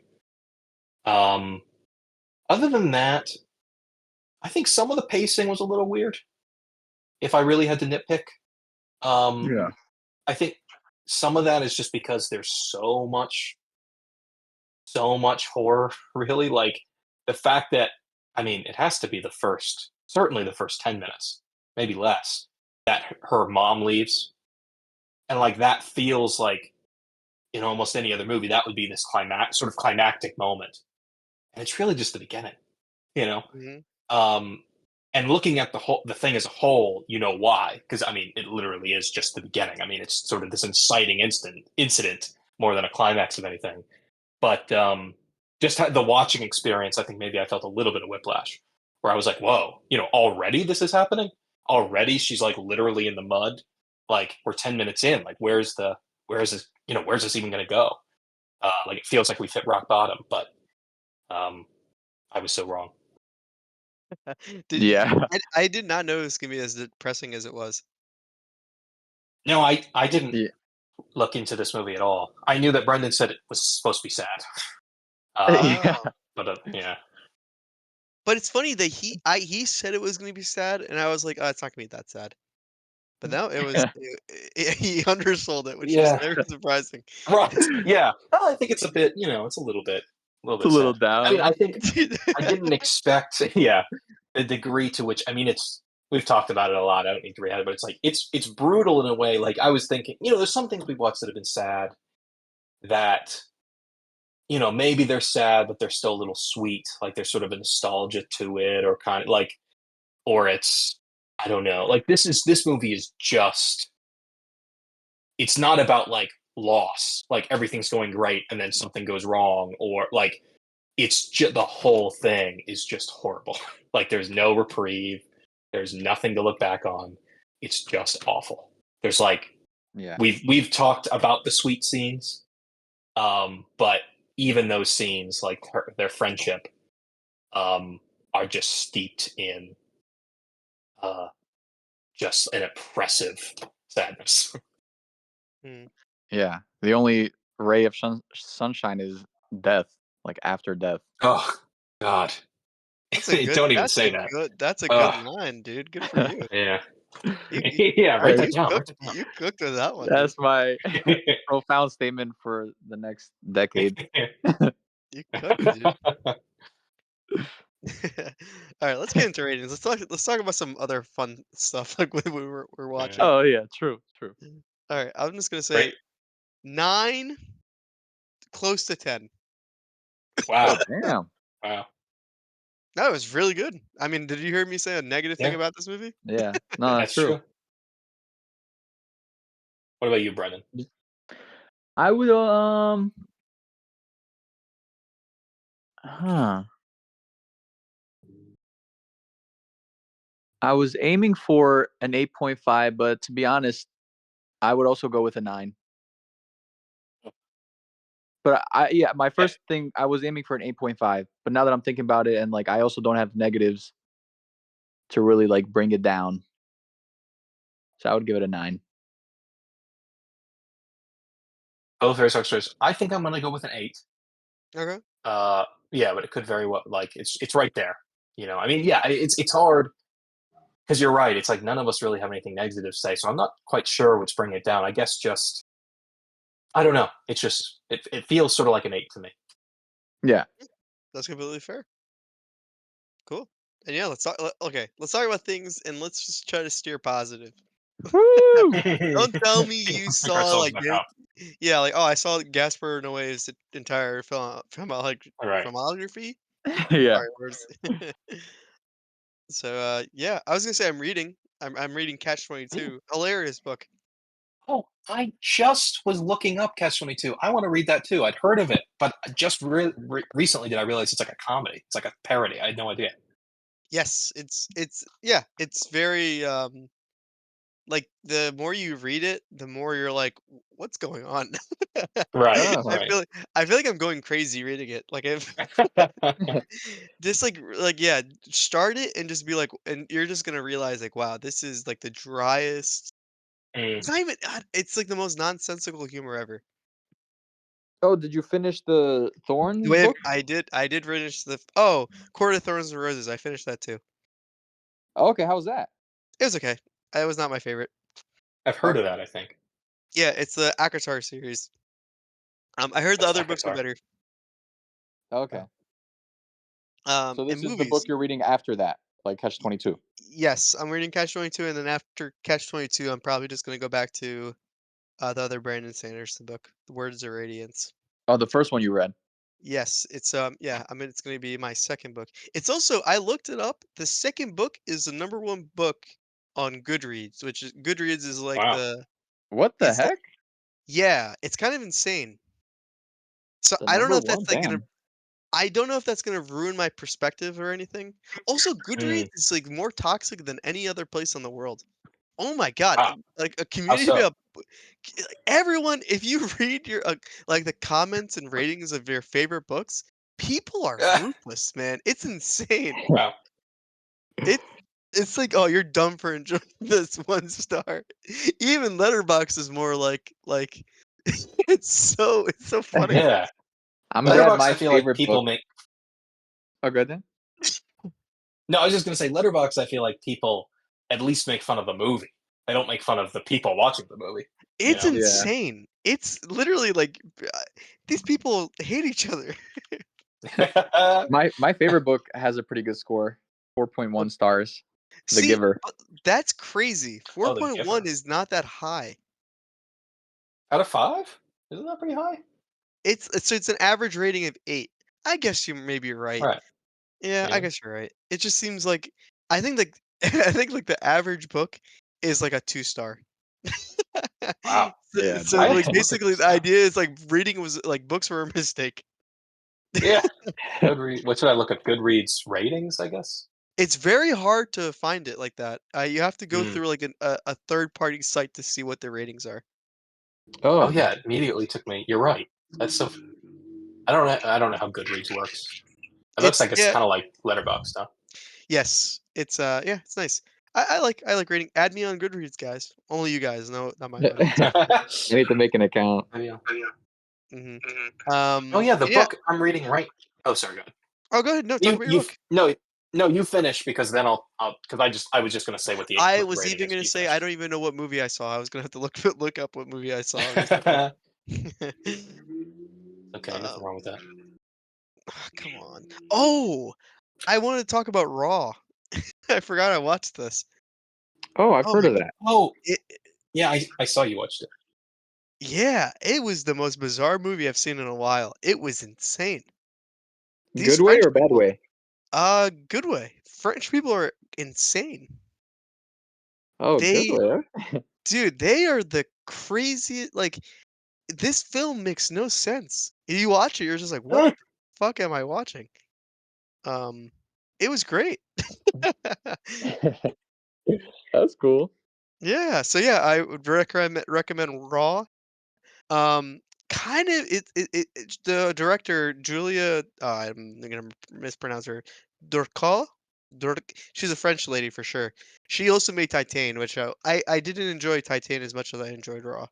Um, Other than that, I think some of the pacing was a little weird. If I really had to nitpick, um, Yeah. I think some of that is just because there's so much horror. Really, like the fact that, I mean, it has to be certainly the first 10 minutes, maybe less, that her mom leaves, and like that feels like in almost any other movie that would be this climactic moment, and it's really just the beginning. You know, Hmm. Um, and looking at the thing as a whole, you know why? Because I mean, it literally is just the beginning. I mean, it's sort of this inciting incident more than a climax of anything. But just the watching experience, I think maybe I felt a little bit of whiplash, where I was like, "Whoa, already this is happening. Already she's like literally in the mud. Like we're 10 minutes in. Like where is this? Where's this even going to go? Like it feels like we've hit rock bottom, but um, I was so wrong. Yeah. I did not know it was gonna be as depressing as it was. No, I didn't Yeah. look into this movie at all. I knew that Brendan said it was supposed to be sad. Yeah. Oh, But yeah, but it's funny that he said it was gonna be sad, and I was like, oh, it's not gonna be that sad. But no, he undersold it, which was yeah, very surprising. right, yeah. Well, I think it's a bit, it's a little It's a bit little sad. I mean, down. I think I didn't expect, yeah, the degree to which, I mean, we've talked about it a lot. I don't need to rehash it, but it's like it's brutal in a way. Like I was thinking, there's some things we've watched that have been sad that maybe they're sad, but they're still a little sweet. Like there's sort of a nostalgia to it, or kind of like, or it's, I don't know. Like this movie is just, it's not about like loss, like everything's going great and then something goes wrong, or like it's just the whole thing is just horrible. Like there's no reprieve, there's nothing to look back on. It's just awful. There's like Yeah. we've talked about the sweet scenes, but even those scenes, like their friendship, um, are just steeped in uh, just an oppressive sadness. Hmm. Yeah. The only ray of sunshine is death, like after death. Oh God, don't even say that. That's a good Oh line, dude. Good for you. yeah, You yeah. Write Hey, that down. Write that down. you cooked with that one, dude. that's my profound statement for the next decade. You cooked, dude. All right, let's get into ratings. Let's talk about some other fun stuff like when we're Yeah. watching. Oh yeah, true, true. All right, I'm just gonna Great. say 9, close to 10. Oh Wow. damn. Wow. That was really good. I mean, did you hear me say a negative thing Yeah, about this movie? Yeah. No, that's that's true. true. What about you, Brendan? I would huh. I was aiming for an 8.5, but to be honest, I would also go with a 9. But my Yeah. first thing I was aiming for an 8.5, but now that I'm thinking about it and like I also don't have negatives to really like bring it down. So I would give it a 9. Both very strong choices. I think I'm gonna go with an 8. Okay. Yeah, but it could very well like it's right there. I mean, yeah, it's hard because you're right. It's like none of us really have anything negative to say, so I'm not quite sure what's bringing it down. I guess just I don't know. It's just it feels sort of like an 8 to me. Yeah. That's completely fair. Cool. And yeah, let's talk about things and let's just try to steer positive. Woo! Don't tell me We you can pick saw ourselves like back up. yeah, like oh, I saw Gaspar Noé's entire All right. filmography. Yeah. Sorry, words. So yeah, I was gonna say I'm reading. I'm reading Catch Ooh. 22. Hilarious book. Oh, I just was looking up Catch 22. I want to read that too. I'd heard of it, but just recently did I realize it's like a comedy. It's like a parody. I had no idea. Yes, it's yeah, it's very like the more you read it, the more you're like, What's going on?" Right. Oh. I Right. feel like I feel like I'm going crazy reading it. Like if just like yeah, start it and just be like, and you're just gonna realize like, wow, this is like the driest. Mm. It's not even. It's like the most nonsensical humor ever. Oh, did you finish the The Thorns way book? I did finish Court of Thorns and Roses. I finished that too. Oh, okay, how was that? It was okay. It was not my favorite. I've heard of Okay. that. I think Yeah, it's the ACOTAR series. I heard the that's other books were Akatar. better. Okay. So And this is the book movies. you're reading after that, like Catch 22. Yes, I'm reading Catch 22, and then after Catch 22, I'm probably just gonna go back to the other Brandon Sanderson book, The Words of Radiance. Oh, the first one you read. Yes, it's yeah, I mean it's gonna be my second book. It's also I looked it up. The second book is the number one book on Goodreads, which is Goodreads is like Wow. the What the it's like heck? yeah, it's kind of insane. So The I don't know number if that's one? like gonna Damn. I don't know if that's gonna ruin my perspective or anything. Also, Goodreads Mm. is like more toxic than any other place in the world. Oh my god, Wow. like a How community so? of like, everyone, if you read your like the comments and ratings of your favorite books, people are ruthless, man. It's insane. Wow. It it's like, oh, you're dumb for enjoying this 1 star. Even Letterbox is more like it's so funny. Yeah. I'm I glad Letterbox. I my feel like favorite people book. make. Oh, good then. No, I was just gonna say Letterbox. I feel like people at least make fun of the movie. They don't make fun of the people watching the movie. You It's know. Yeah. insane. It's literally like these people hate each other. My favorite book has a pretty good score. 4.1 stars. The See, Giver. that's crazy. Oh, the 4.1 Giver. is not that high. Out of 5? Isn't that pretty high? It's an average rating of 8. I guess maybe you're right. Right. Yeah, I Yeah. guess you're right. It just seems like I think like I think like the average book is like a 2 star. Wow. Yeah, So I have like to definitely. look at basically this the now. idea is like reading was like books were a mistake. Yeah. Goodreads. What should I look at? Goodreads ratings, I guess. It's very hard to find it like that. You have to go Mm. through like a third party site to see what their ratings are. Oh Oh. yeah, it immediately took me. You're right. That's so. I don't know. I don't know how Goodreads works. It looks It's like it's yeah, kind of like Letterboxd, huh? yes. It's yeah, it's nice. I like reading. Add me on Goodreads, guys. Only you guys, no, not my audience. I need to make an account. Oh, yeah. Hmm. Oh yeah, the And yeah. book I'm reading right. Oh, sorry. Go ahead. Oh, go ahead. No, talk You about your you book. no no you finish because then I'll because I was just gonna say I what the was rating even is. gonna You say I finish. don't even know what movie I saw. I was gonna have to look look up what movie I saw recently. Okay, nothing um, wrong with that. come on. Oh, I wanted to talk about Raw. I forgot I watched this. Oh, I've Oh heard my of that. Oh it, yeah, I saw you watched it. yeah, it was the most bizarre movie I've seen in a while. It was insane. These Good way French or bad people, way? good way. French people are insane. Oh, good They, way. dude, they are the craziest. Like this film makes no sense. You watch it, you're just like, what Huh. the fuck am I watching? Um, it was great. That's cool. Yeah, so yeah, I would recommend Raw. Kind of it's the director Julia. I'm gonna mispronounce her. Durcal. She's a French lady for sure. She also made Titan, which I didn't enjoy Titan as much as I enjoyed Raw.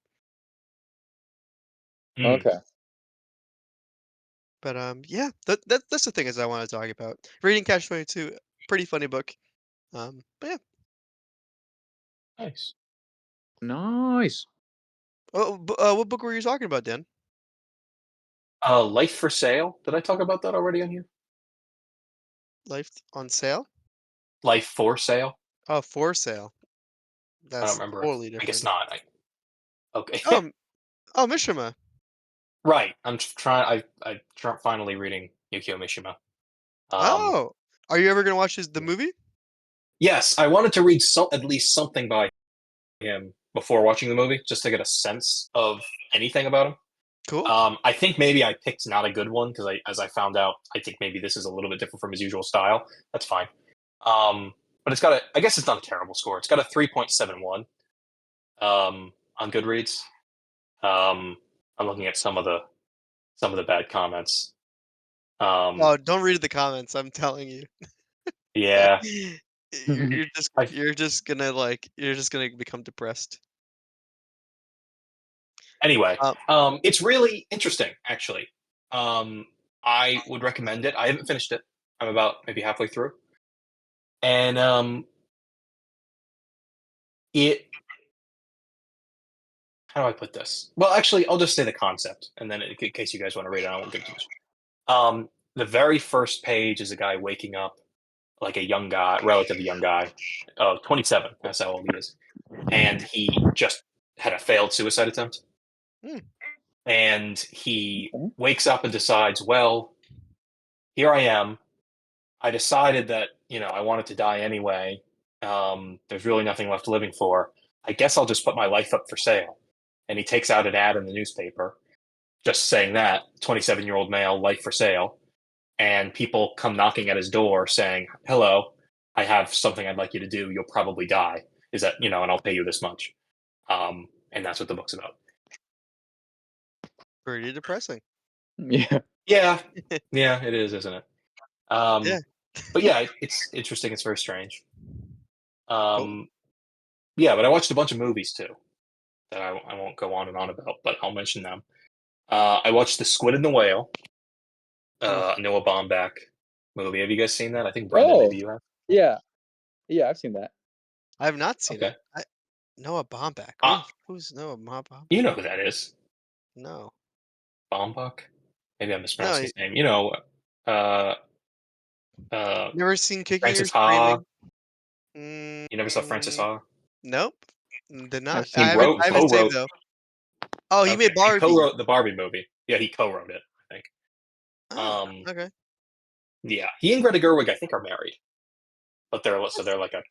Mm, Okay. But yeah, that's the thing is I want to talk about. Reading Catch 22, pretty funny book. But yeah. nice. Nice. What book were you talking about, Dan? Life for Sale. Did I talk about that already on here? Life on Sale? Life for Sale. Oh, For Sale. I don't That's remember if. totally I guess different. not. Okay. Oh, oh, Mishima. Right. I'm trying. Finally reading Yukio Mishima. Um, Oh, are you ever gonna watch the movie? yes, I wanted to read at least something by him before watching the movie, just to get a sense of anything about him. Cool. I think maybe I picked not a good one because as I found out, I think maybe this is a little bit different from his usual style. That's fine. But it's got a. I guess it's not a terrible score. It's got a 3.71 on Goodreads. I'm looking at some of the bad comments. Um, Oh, don't read the comments. I'm telling you. yeah, You're just I you're just gonna become depressed. anyway, Um, it's really interesting, actually. I would recommend it. I haven't finished it. I'm about maybe halfway through, and it. How do I put this? Well, actually, I'll just say the concept, and then in case you guys want to read it, I won't get too much. The very first page is a guy waking up, like a young guy, relatively young guy, 27. That's how old he is, and he just had a failed suicide attempt, hmm, and he wakes up and decides, well, here I am. I decided that I wanted to die anyway. There's really nothing left living for. I guess I'll just put my life up for sale. And he takes out an ad in the newspaper, just saying that 27-year-old male, life for sale. And people come knocking at his door saying, "Hello, I have something I'd like you to do. You'll probably die. Is that and I'll pay you this much." And that's what the book's about. pretty depressing. Yeah. Yeah, yeah, it is, isn't it? Yeah. Um, but yeah, it's interesting. It's very strange. Cool. Um, yeah, but I watched a bunch of movies too that I won't go on and on about, but I'll mention them. I watched The Squid and the Whale, Mm. Noah Baumbach movie. Have you guys seen that? I think Brendan, Oh, maybe you have. yeah. Yeah, I've seen that. I have not seen Okay. it. Noah Baumbach. Uh, Who's Noah Baumbach? you know who that is. No. Baumbach? Maybe I'm No. mispronouncing his name. Uh, uh, Never seen Kicking or Francis Ha. Screaming. Mm, You never saw Francis Ha? nope. Did not. I've He seen I haven't saved co-wrote. though. Oh, he Okay, made he Barbie. co-wrote the Barbie movie. Yeah, he co-wrote it. I think. Ah, Um, okay. yeah, he and Greta Gerwig, I think, are married, but they're like a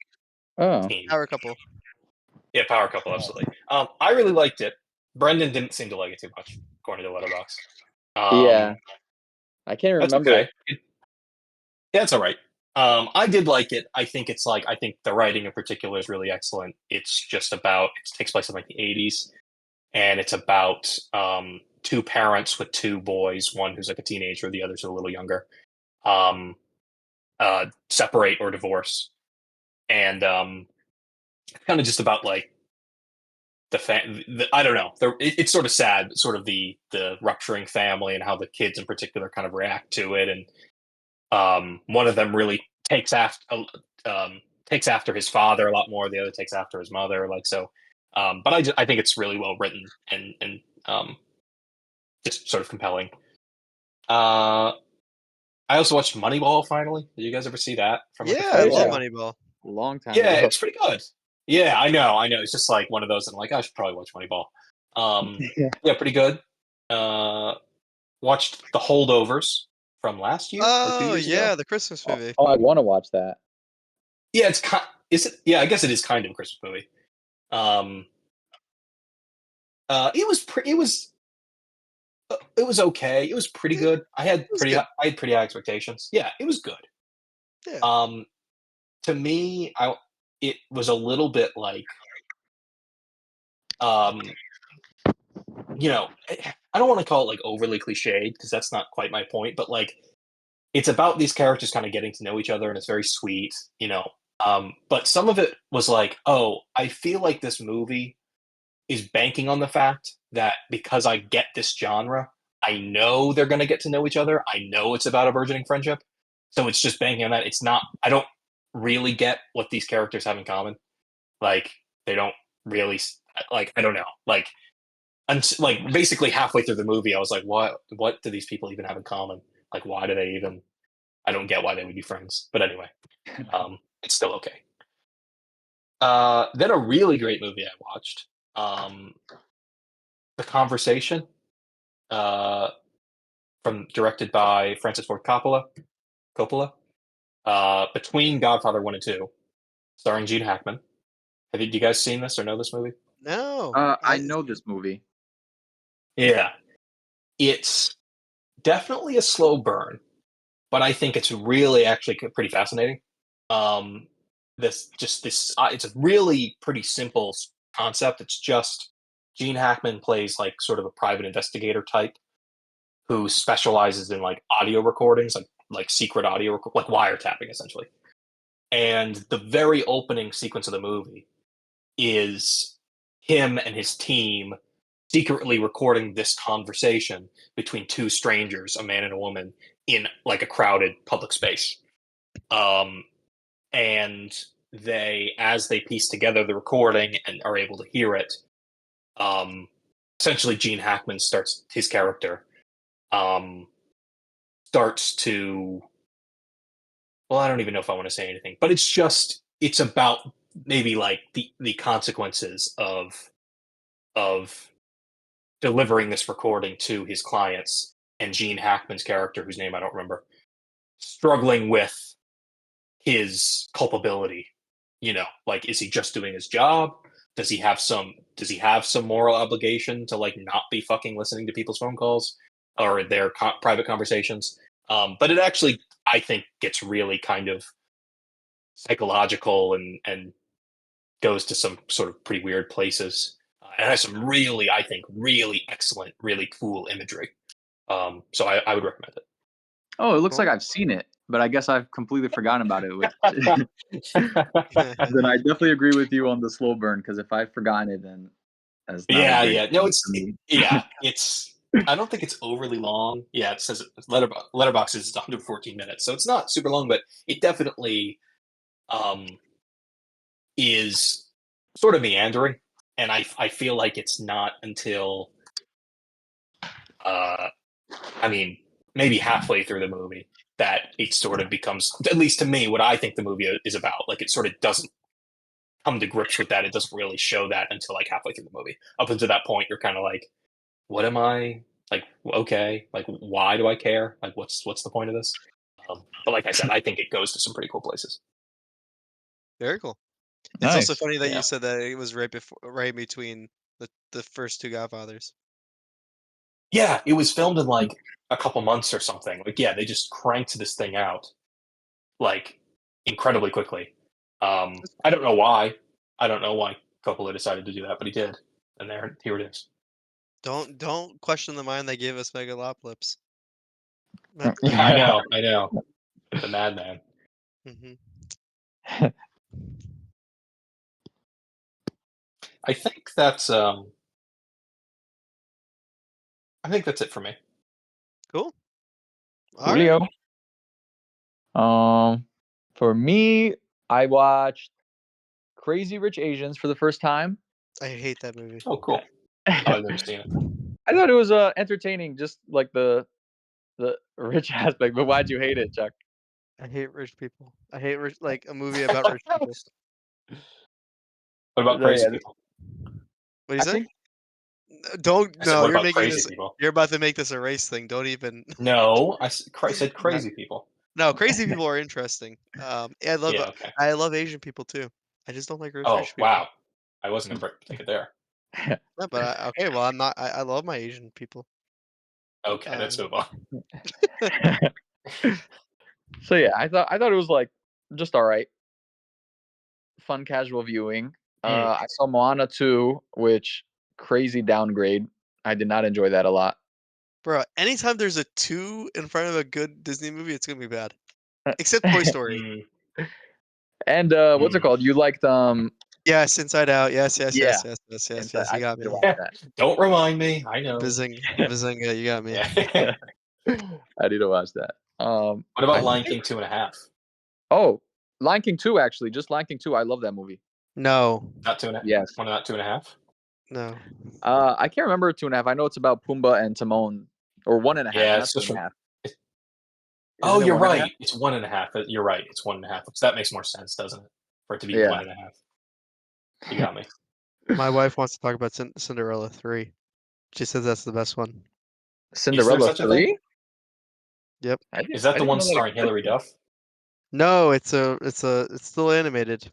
Oh. team. Power couple. Yeah, power couple, absolutely. I really liked it. Brendan didn't seem to like it too much, according to Letterboxd. Yeah. Um, I can't that's remember. okay. Yeah, it's all right. I did like it. I think the writing in particular is really excellent. It's just about it takes place in like the 80s, and it's about two parents with two boys, one who's like a teenager, the other's a little younger, um, separate or divorce, and it's kind of just about like I don't know. It's sort of sad, sort of the rupturing family and how the kids in particular kind of react to it, and one of them really takes after his father a lot more. The other takes after his mother, like so. But I think it's really well written and just sort of compelling. Uh, I also watched Moneyball finally. Did you guys ever see that from like a Yeah, few I Oh years love yeah. ago? Moneyball. A long time Yeah, ago. it's pretty good. Yeah, I know. It's just like one of those. I'm like, I should probably watch Moneyball. Yeah. Yeah, pretty good. Uh, Watched The Holdovers from last year or two Oh years ago. yeah, the Christmas movie. Oh, I want to watch that. Yeah, it's kind. Is it? Yeah, I guess it is kind of a Christmas movie. Um, it was okay. It was pretty It good. was good. I had pretty high expectations. Yeah, it was good. Yeah. Um, to me, it was a little bit like, you know, I don't want to call it like overly cliched because that's not quite my point, but like it's about these characters kind of getting to know each other and it's very sweet, you know. But some of it was like, oh, I feel like this movie is banking on the fact that because I get this genre, I know they're going to get to know each other. I know it's about a burgeoning friendship. So it's just banking on that. It's not, I don't really get what these characters have in common. Like, they don't really, like, I don't know. Like basically halfway through the movie, I was like, what do these people even have in common? Like, why do they even, I don't get why they would be friends. But anyway, it's still okay. Then a really great movie I watched, The Conversation, uh, directed by Francis Ford Coppola, between Godfather 1 and 2, starring Gene Hackman. Do you guys seen this or know this movie? No, I know this movie. Yeah. It's definitely a slow burn, but I think it's really actually pretty fascinating. It's a really pretty simple concept. It's just Gene Hackman plays like sort of a private investigator type who specializes in like audio recordings, like secret audio, like wiretapping essentially. And the very opening sequence of the movie is him and his team secretly recording this conversation between two strangers, a man and a woman, in like a crowded public space. And as they piece together the recording and are able to hear it, essentially Gene Hackman starts his character starts to, well, I don't even know if I want to say anything, but it's about maybe like the consequences of delivering this recording to his clients, and Gene Hackman's character, whose name I don't remember, struggling with his culpability. You know, like, is he just doing his job? Does he have some moral obligation to like not be fucking listening to people's phone calls or their private conversations? But it actually, I think, gets really kind of psychological and goes to some sort of pretty weird places. And has some really, I think, really excellent, really cool imagery. So I would recommend it. Oh, it looks like cool. I've seen it, but I guess I've completely forgotten about it. Which then I definitely agree with you on the slow burn because if I've forgotten it, then that's not a Yeah, great yeah. No, thing for me. it's. I don't think it's overly long. Yeah, it says Letterboxd is 114 minutes, so it's not super long, but it definitely um, is sort of meandering, and I feel like it's not until uh, I mean maybe halfway through the movie that it sort of becomes, at least to me, what I think the movie is about. Like, it sort of doesn't come to grips with that. It doesn't really show that until like halfway through the movie. Up until that point, you're kind of like, what am I like? Okay, like, why do I care? Like, what's the point of this? But like I said, I think it goes to some pretty cool places. Very cool. It's also Nice. funny that Yeah, you said that it was right between the first two Godfathers. yeah. It was filmed in like a couple months or something. Like, yeah, they just cranked this thing out like incredibly quickly. I don't know why. I don't know why Coppola decided to do that, but he did, and here it is. Don't question the mind that gave us Megalopolis. I Yeah. know, I know. The madman. Hmm. I think that's um, I think that's it for me. Cool. All right. Julio. Um, for me, I watched Crazy Rich Asians for the first time. I hate that movie. Oh, cool. Oh, I've never seen it. I thought it was entertaining, just like the rich aspect. But why'd you hate it, Chuck? I hate rich people. I hate like a movie about rich people. What about No, crazy yeah, people? What do you I say? think Don't I said, no. what You're about making crazy this. people? You're about to make this a race thing. Don't even. No, said No, crazy people. no, crazy people are interesting. Yeah, okay. I love Asian people too. I just don't like Oh, rich people. wow. I wasn't going to take it there. No, but okay. Well, I'm not. I love my Asian people. Okay, let's Um, move on. so. Yeah, I thought it was like just all right. fun casual viewing. Mm. I saw Moana 2, which crazy downgrade. I did not enjoy that a lot. Bro, anytime there's a 2 in front of a good Disney movie, it's gonna be bad. Except Toy Story. Mm. And what's it called? You liked Yes, Inside Out. Yes, yes, yeah, yes, yes, yes, yes, Inside. yes. I You got need to me. watch Don't remind me. I know. Bazinga, you got me. Yeah. that. I need to watch that. What about I Lion think- King 2.5? Oh, Lion King 2 actually, just Lion King 2. I love that movie. No, Not 2.5. Yes. One, not 2.5. no. I can't remember 2.5. I know it's about Pumbaa and Timon, or 1.5, Yeah, not it's just. 2.5. Oh, Isn't it you're 1.5? right. It's 1.5. You're right. It's 1.5. So that makes more sense, doesn't it? For it to be Yeah. 1.5. You got me. My wife wants to talk about Cinderella 3. She says that's the best one. Is there Cinderella such a thing? 3? Yep. Is that I the didn't one know that starring Hilary existed. Duff? No, it's still animated.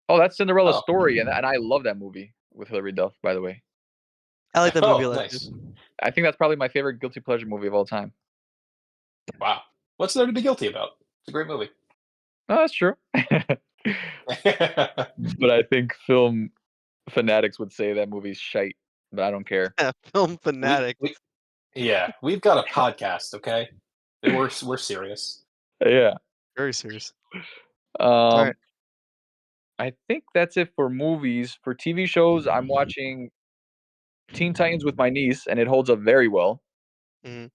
Oh, that's Cinderella Oh. Story, and I love that movie with Hilary Duff, by the way. I like that movie a Oh, lot. nice. I think that's probably my favorite guilty pleasure movie of all time. Wow. What's there to be guilty about? It's a great movie. Oh, that's true. But I think film fanatics would say that movie's shite, but I don't care. Yeah, film fanatic. Yeah, we've got a podcast, okay? We're serious. Yeah. Very serious. Alright. I think that's it for movies. For TV shows, I'm watching Teen Titans with my niece, and it holds up very well.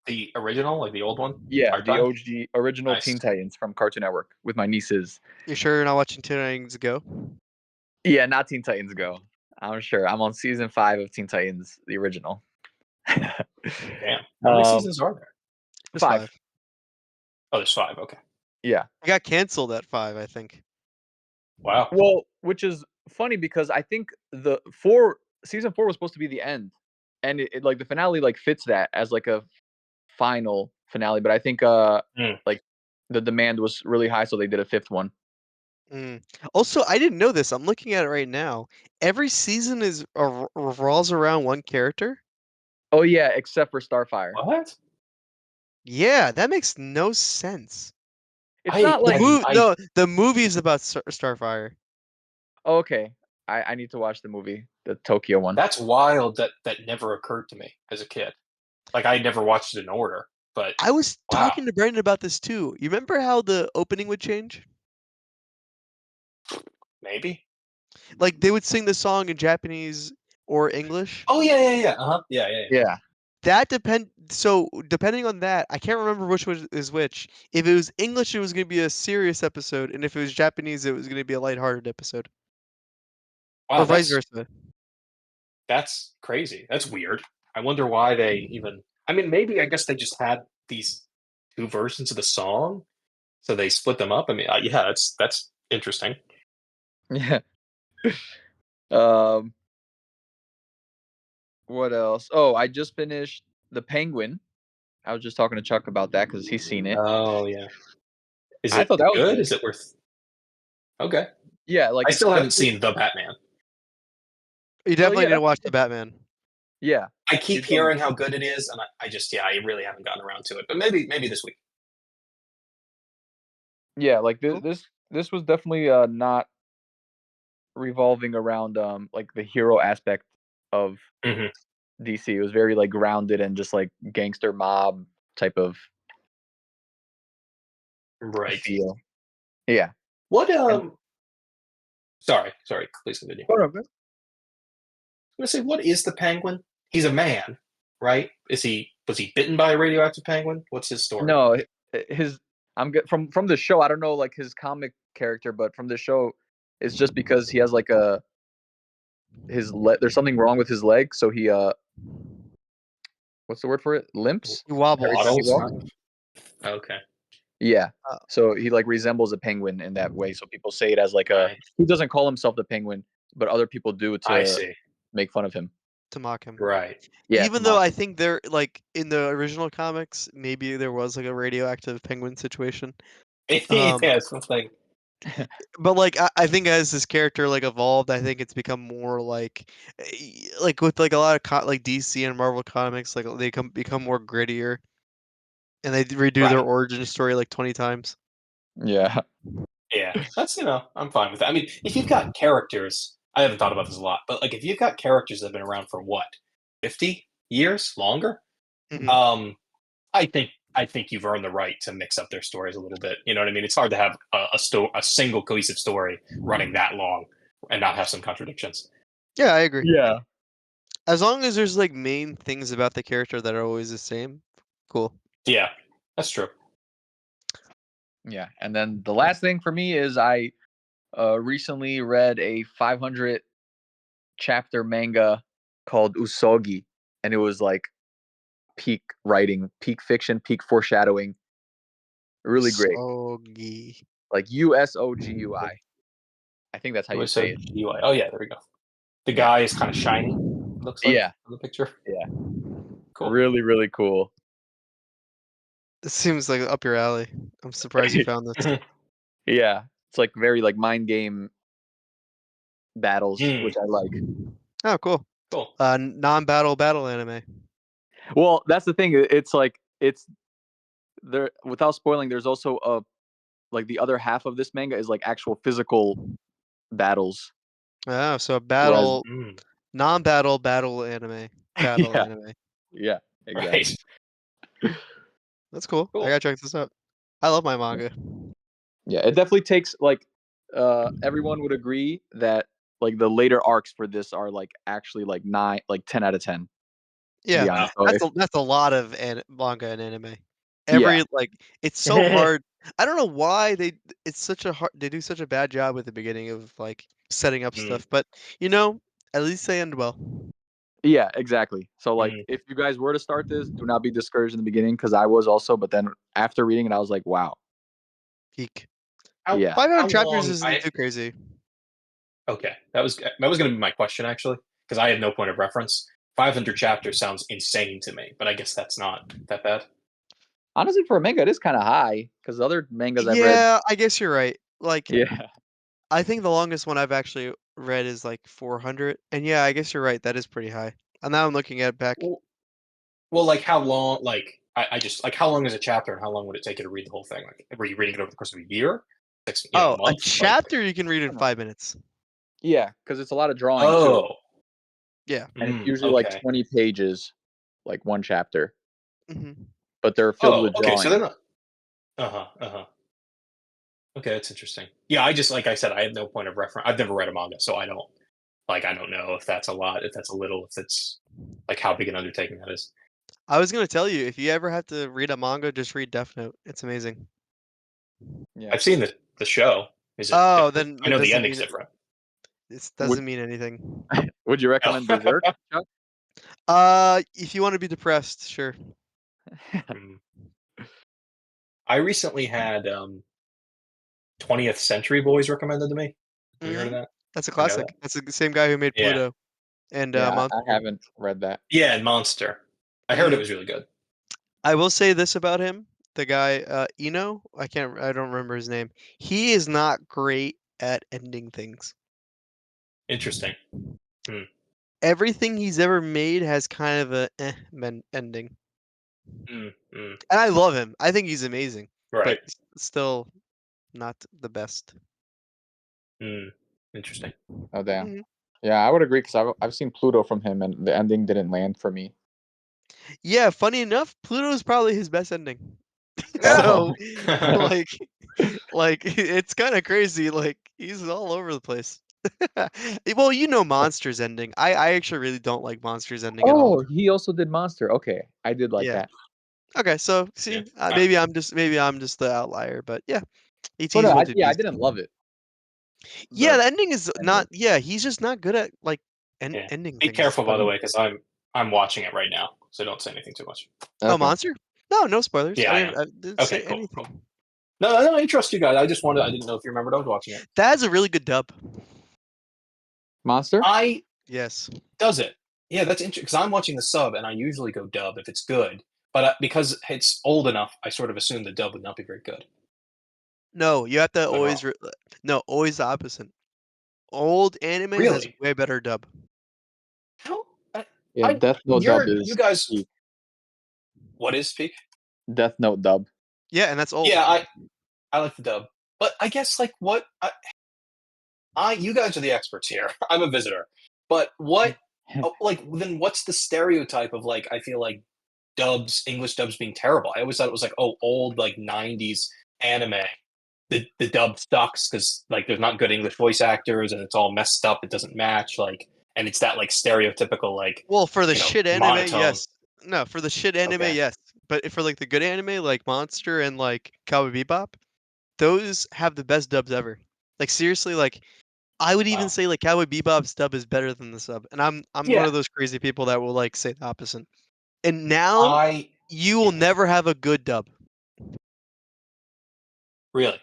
The original, like the old one? Yeah, Hard the Time? OG original Nice. Teen Titans from Cartoon Network with my nieces. You sure you're not watching Teen Titans Go? Yeah, not Teen Titans Go. I'm sure. I'm on season 5 of Teen Titans, the original. Damn. How many seasons are there? It's 5. 5. Oh, there's 5. Okay. Yeah. It got canceled at 5, I think. Wow. Well, which is funny because I think season 4 was supposed to be the end, and it like the finale like fits that as like a final finale. But I think like the demand was really high, so they did a 5th one. Also, I didn't know this. I'm looking at it right now. Every season revolves around one character. Oh yeah, except for Starfire. What? Yeah, that makes no sense. It's not like No, the movie is about Starfire. oh, okay. I need to watch the movie, the Tokyo one. That's wild that never occurred to me as a kid. Like, I never watched it in order, but I was wow. talking to Brandon about this too. You remember how the opening would change? Maybe. Like they would sing the song in Japanese or English. Oh, yeah. Uh-huh. Yeah. Yeah. So depending on that, I can't remember which one is which. If it was English, it was going to be a serious episode, and if it was Japanese, it was going to be a lighthearted episode. Wow, Or vice versa. That's crazy. That's weird. I wonder why they even. I mean, maybe I guess they just had these 2 versions of the song, so they split them up. I mean, yeah, that's interesting. Yeah. Um. What else? Oh, I just finished The Penguin. I was just talking to Chuck about that because he's seen it. Oh yeah. Is I it thought that was good? good. Is it worth? Okay. Yeah, like I it's still haven't definitely- seen The Batman. You definitely yeah, need to watch the Batman. Yeah. I keep hearing how good it is, and I really haven't gotten around to it. But maybe this week. Yeah, like Cool. this was definitely not revolving around like the hero aspect of Mhm. DC. It was very like grounded and just like gangster mob type of Right. feel. Yeah. What Sorry. Please continue. I was gonna say, what is the Penguin? He's a man, right? Was he bitten by a radioactive penguin? What's his story? No, his from the show. I don't know like his comic character, but from the show, it's just because he has like there's something wrong with his leg, so he what's the word for it? Limps. He wobbles. Every time he Waddles? walks? Okay. Yeah. Uh, So he like resembles a penguin in that way. So people say it as like a. Right. He doesn't call himself the penguin, but other people do I to see. make fun of him. To mock him. Right. Yeah. Even though I think they're like in the original comics, maybe there was like a radioactive penguin situation. Yeah, something. But like I think as this character like evolved, I think it's become more like with like a lot of like DC and Marvel comics, like they become more grittier, and they redo their Right. origin story like 20 times. Yeah. Yeah. Yeah, that's I'm fine with that. I mean, if you've got characters, I haven't thought about this a lot, but like if you've got characters that have been around for what, 50 years longer, Mhm. um, I think you've earned the right to mix up their stories a little bit. You know what I mean? It's hard to have a single cohesive story running that long and not have some contradictions. Yeah, I agree. Yeah. As long as there's, like, main things about the character that are always the same, cool. Yeah, that's true. Yeah. And then the last thing for me is I recently read a 500 chapter manga called Usogi, and it was like peak writing, peak fiction, peak foreshadowing. Really great. Soggy. Like Usogui. I think that's how It you was say so it. UI. Oh yeah, there we go. The Yeah. guy is kind of shiny. Looks like Yeah. on the picture. Yeah. Cool. Really, really cool. This seems like up your alley. I'm surprised you found this. Yeah. It's like very like mind game battles, Mm, which I like. Oh, cool. cool. Non-battle battle anime. Well, that's the thing. It's like it's there without spoiling, there's also a like the other half of this manga is like actual physical battles. Oh, so a Whereas battle non-battle battle anime. Battle yeah, anime. yeah, Right. exactly. That's cool. I Cool. gotta check this out. I love my manga. Yeah, it definitely takes like everyone would agree that like the later arcs for this are like actually like 9 like 10 out of 10 to Yeah, be honest. So if that's a lot of manga and anime. yeah. Every like it's so hard. I don't know why it's such a hard they do such a bad job at the beginning of like setting up Mm, stuff, but you know, at least they end well. Yeah, exactly. So like mm. if you guys were to start this, do not be discouraged in the beginning because I was also, but then after reading it, I was like, wow. Peak. Yeah. Five hundred How chapters long? isn't too crazy. Okay, that was going to be my question actually, because I have no point of reference. 500 chapters sounds insane to me, but I guess that's not that bad. Honestly, for a manga, it is kind of high because other mangas I've read. Yeah, I guess you're right. Like Yeah. I think the longest one I've actually read is like 400. And yeah, I guess you're right. That is pretty high. And now I'm looking at it back. Well, well, like how long? Like I just like how long is a chapter, and how long would it take you to read the whole thing? Like, were you reading it over the course of a year, Oh, a month? Like, chapter you can read in 5 minutes. Yeah, because it's a lot of drawing too. oh, Yeah. And it's usually like okay. 20 pages, like one chapter, Hmm. but they're filled Oh, with okay. So drawing. they're not. Uh huh. Uh huh. Okay, that's interesting. Yeah, I just like I said, I have no point of reference. I've never read a manga, so I don't know if that's a lot, if that's a little, if it's like how big an undertaking that is. I was gonna tell you, if you ever have to read a manga, just read Death Note. It's amazing. Yeah. I've seen the show. Is it Oh, different? then I it know the doesn't ending's mean different. it Would doesn't mean anything. would you Oh. recommend Berserk, Chuck? If you want to be depressed, sure. Mm. I recently had 20th Century Boys recommended to me. Have you heard of Hmm. that? That's a You know that? classic. That's the same guy who made Yeah. Pluto and Yeah, I Monster. haven't read that. Yeah, and Monster. I heard it Mm. was really good. I will say this about him: the guy Eno. I don't remember his name. He is not great at ending things. Interesting. Hmm. Everything he's ever made has kind of a ending. Mm, mm. And I love him. I think he's amazing, Right. but still not the best. Mm. Interesting. Oh damn. Mhm. Yeah, I would agree because I've seen Pluto from him and the ending didn't land for me. Yeah, funny enough, Pluto is probably his best ending. Oh. So, like, it's kind of crazy. Like, he's all over the place. Well, you know, Monster's ending. I actually really don't like Monster's ending at all. Oh, he also did Monster. Okay, I did like Yeah. that. Okay, so Yeah. see, maybe I'm just the outlier, but yeah, each But no, what it I is. didn't love it. Yeah, The the ending is ending. not. Yeah, he's just not good at like Yeah. ending Be things. careful, by But the way, because I'm watching it right now, so don't say anything too much. oh, Okay. Monster? No, no spoilers. Yeah, I am. I didn't say Okay, cool, cool. anything. No, no, no, I trust you guys. I didn't know if you remembered I was watching it. That's a really good dub. Monster? I Yes. does it. Yeah, that's interesting because I'm watching the sub, and I usually go dub if it's good. But because it's old enough, I sort of assume the dub would not be very good. No, you have to Am I wrong? always no, always the opposite. Old anime has Really? way better dub. How? Yeah, Death Note dub You is guys. peak. What is peak? Death Note dub. Yeah, and that's old. Yeah, I like the dub, But I guess like what you guys are the experts here. I'm a visitor. But what like then what's the stereotype of like I feel like English dubs being terrible? I always thought it was like, oh, old like 90s anime. The dub sucks because like there's not good English voice actors and it's all messed up, it doesn't match, like and it's that like stereotypical like, Well, for the shit anime, monotone. yes. No, for the shit anime, Okay. yes. But for like the good anime, like Monster and like Cowboy Bebop, those have the best dubs ever. Like seriously, like I would even Wow. say like Cowboy Bebop's dub is better than the sub, and I'm one Yeah. of those crazy people that will like say the opposite. And now I you will Mhm. never have a good dub. Really.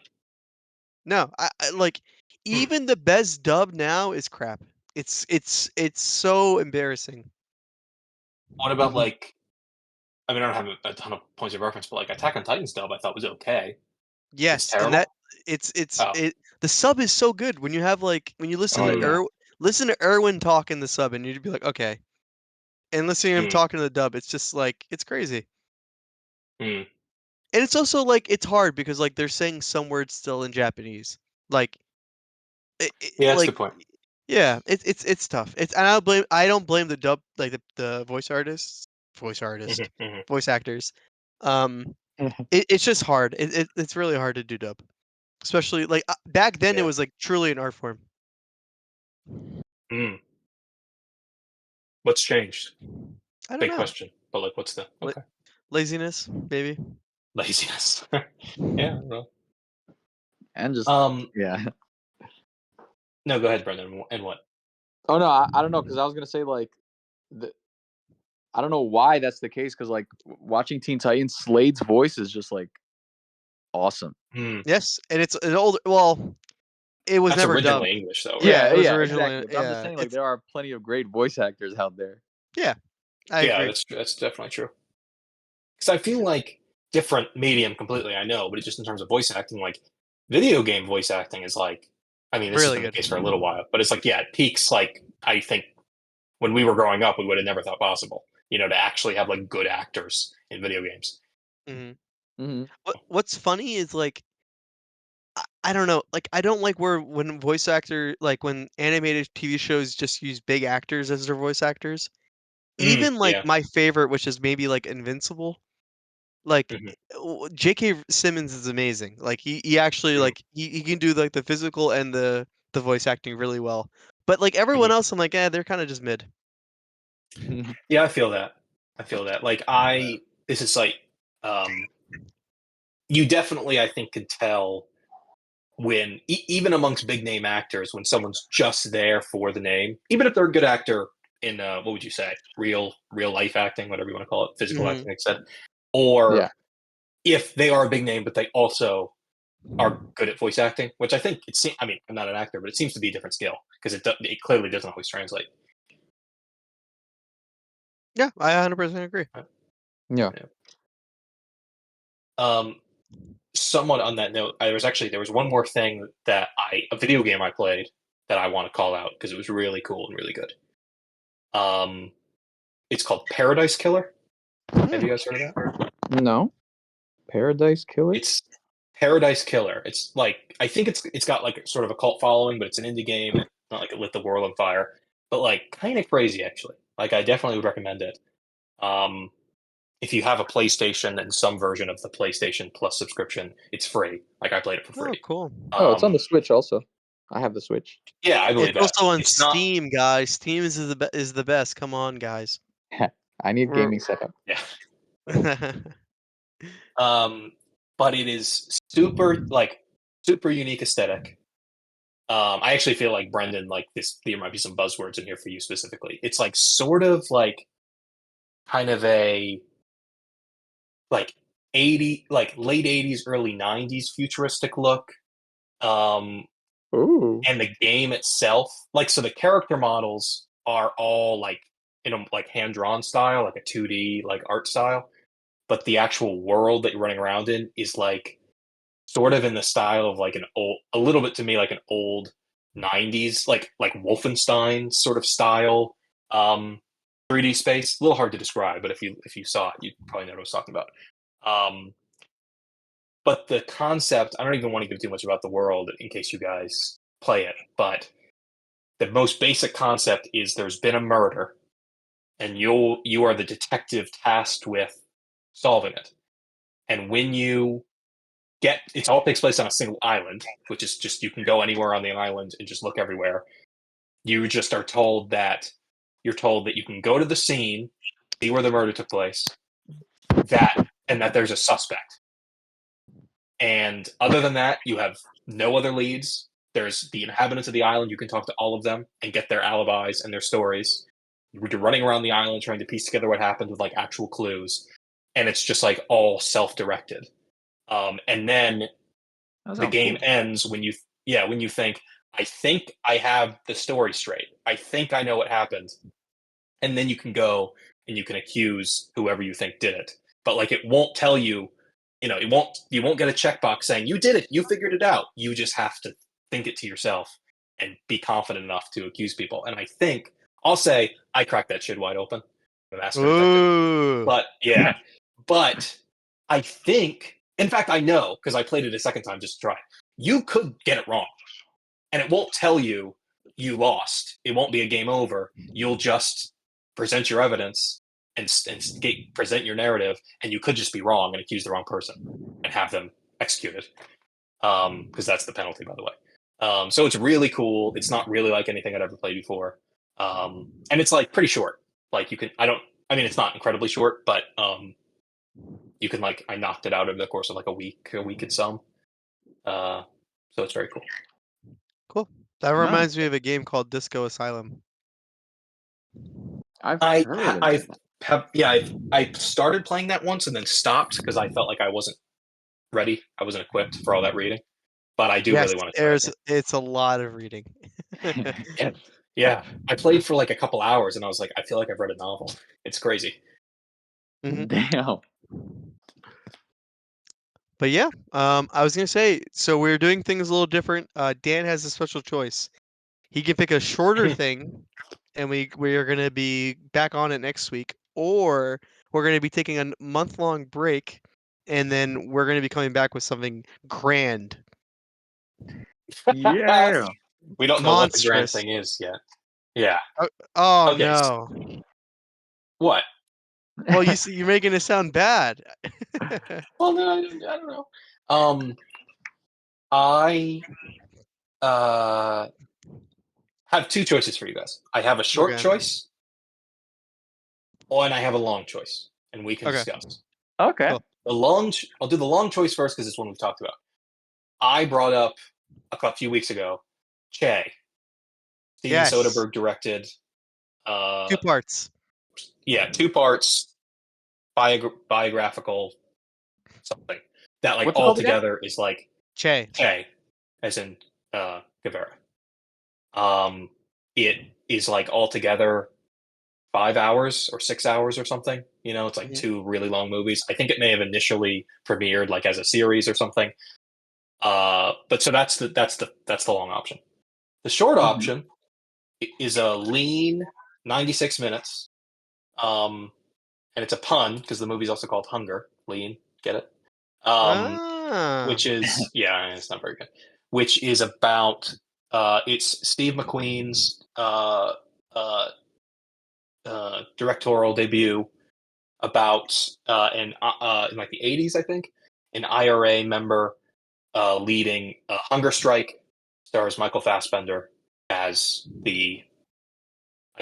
No, I like Hmm. even the best dub now is crap. It's so embarrassing. What about like I mean I don't have a ton of points of reference, but like Attack on Titan's dub I thought was okay. It's Yes, and that terrible? it's Oh. it the sub is so good when you have like when you listen Oh to Mm, yeah. Listen to Erwin talk in the sub and you'd be like, okay. And listening to him mm, talking to the dub, it's just like it's crazy. mm. And it's also like it's hard because like they're saying some words still in Japanese. Like Yeah, that's a like good point. yeah, it's tough. It's and I don't blame the dub like the voice Mhm, artist, mhm. voice actors. Um it's just hard. It's really hard to do dub. Especially like back then it Yeah. was like truly an art form. Mm. What's changed? I don't Big know. question, but like what's the La- okay. Laziness, maybe. Laziness. Yeah, well. And just Um, yeah. no, go ahead, Brendan, and what? Oh no, I don't know because I was gonna say like the I don't know why that's the case because like watching Teen Titans, Slade's voice is just like awesome. Hmm. Yes, and it's an older. Well, it was That's never originally dubbed. English though, right? Yeah, Yeah, it was yeah, originally. exactly. But I'm just Yeah, saying like it's there are plenty of great voice actors out there. yeah. I Yeah, agree. that's definitely true. Because I feel like different medium completely, I know, but it's just in terms of voice acting, like video game voice acting is like, I mean, this has Really been the good. case for a little while, but it's like, yeah, it peaks like I think when we were growing up, we would have never thought possible, to actually have like good actors in video games. hmm Hmm. What's funny is like I don't know. Like I don't like where when voice actor like when animated TV shows just use big actors as their voice actors. Mm, Even like yeah. my favorite, which is maybe like Invincible. Like Hmm. J.K. Simmons is amazing. Like he actually Hmm. like he can do like the physical and the voice acting really well. But like everyone Hmm. else, I'm like, they're kind of just mid. Yeah, I feel that. I feel that. Like this is like, um, you definitely, I think, can tell when even amongst big name actors when someone's just there for the name, even if they're a good actor in what would you say, real life acting, whatever you want to call it, physical hmm acting, etc. Or Yeah. if they are a big name, but they also are good at voice acting, which I think it seems. I mean, I'm not an actor, but it seems to be a different skill because it clearly doesn't always translate. Yeah, I 100% agree. Right? Yeah. Yeah. Um, Somewhat on that note, there was one more thing that a video game I played that I want to call out because it was really cool and really good. Um, it's called Paradise Killer. Have Hmm. you guys heard of that? No. Paradise Killer? It's Paradise Killer. It's like I think it's got like sort of a cult following, but it's an indie game. It's not like it lit the world on fire, but like kind of crazy actually. Like I definitely would recommend it. Um, if you have a PlayStation and some version of the PlayStation Plus subscription, it's free. Like I played it for Oh, free. cool. Oh, it's on Um, the Switch also. I have the Switch. yeah, I It's believe that. also on It's not. Steam, guys. Steam is the best. Come on, guys. I need We're gaming setup. Yeah. Um, but it is super unique aesthetic. I actually feel like Brendan, like this, there might be some buzzwords in here for you specifically. It's like sort of like kind of a like like late 80s, early 90s futuristic look. Um, Ooh. and the game itself, like so the character models are all like in a like hand drawn style, like a 2D like art style, but the actual world that you're running around in is like sort of in the style of like a little bit to me like an old 90s like Wolfenstein sort of style, um 3D space. A little hard to describe, but if you saw it, you'd probably know what I was talking about. Um but the concept, I don't even want to give too much about the world in case you guys play it, but the most basic concept is there's been a murder, and you are the detective tasked with solving it. And when you it all takes place on a single island, which is just you can go anywhere on the island and just look everywhere. You just are told that you can go to the scene, see where the murder took place, and that there's a suspect. And other than that, you have no other leads. There's the inhabitants of the island. You can talk to all of them and get their alibis and their stories. You're running around the island trying to piece together what happened with like actual clues, and it's just like all self-directed. And then the game ends when you think, I think I have the story straight. I think I know what happened. And then you can go and you can accuse whoever you think did it. But like it won't tell you, you won't get a checkbox saying you did it, you figured it out. You just have to think it to yourself and be confident enough to accuse people. And I think I'll say I cracked that shit wide open. The master detective. Ooh. But yeah. But I think, in fact, I know because I played it a second time just to try. You could get it wrong, and it won't tell you you lost. It won't be a game over. You'll just present your evidence and present your narrative, and you could just be wrong and accuse the wrong person and have them executed. Because that's the penalty, by the way. So it's really cool. It's not really like anything I'd ever played before, and it's like pretty short. Like you can, it's not incredibly short, but you can I knocked it out over the course of like a week and some. So it's very cool. Cool. That reminds me of a game called Disco Asylum. I started playing that once and then stopped because I felt like I wasn't ready. I wasn't equipped for all that reading. But I do really want to try it. It's a lot of reading. Yeah. I played for like a couple hours and I was like, I feel like I've read a novel. It's crazy. Mhm. Damn. But yeah, I was gonna say, so we're doing things a little different. Dan has a special choice. He can pick a shorter thing, and we are gonna be back on it next week, or we're gonna be taking a month-long break, and then we're gonna be coming back with something grand, Yeah. We don't know what the grand monstrous. thing is yet. Yeah. Oh Okay. no! What? Well, you see, you're making it sound bad. Well, no, I don't know. I have two choices for you guys. I have a short Okay. choice, and I have a long choice, and we can Okay. discuss. Okay. Cool. I'll do the long choice first because it's one we've talked about. I brought up a few weeks ago, Che, Steven Yes. Soderbergh directed. 2 parts. Yeah, 2 parts, biographical something that like What's it all called again? together is like Che. Che, as in Guevara. It is like all together 5 hours or 6 hours or something. It's like Mhm. 2 really long movies. I think it may have initially premiered like as a series or something. But so that's the long option. The short option is a lean 96 minutes. And it's a pun because the movie's also called Hunger. Lean, get it? Ah. Which is it's not very good. Which is about it's Steve McQueen's directorial debut about in like the 80s, I think, an IRA member leading a hunger strike. Stars Michael Fassbender as the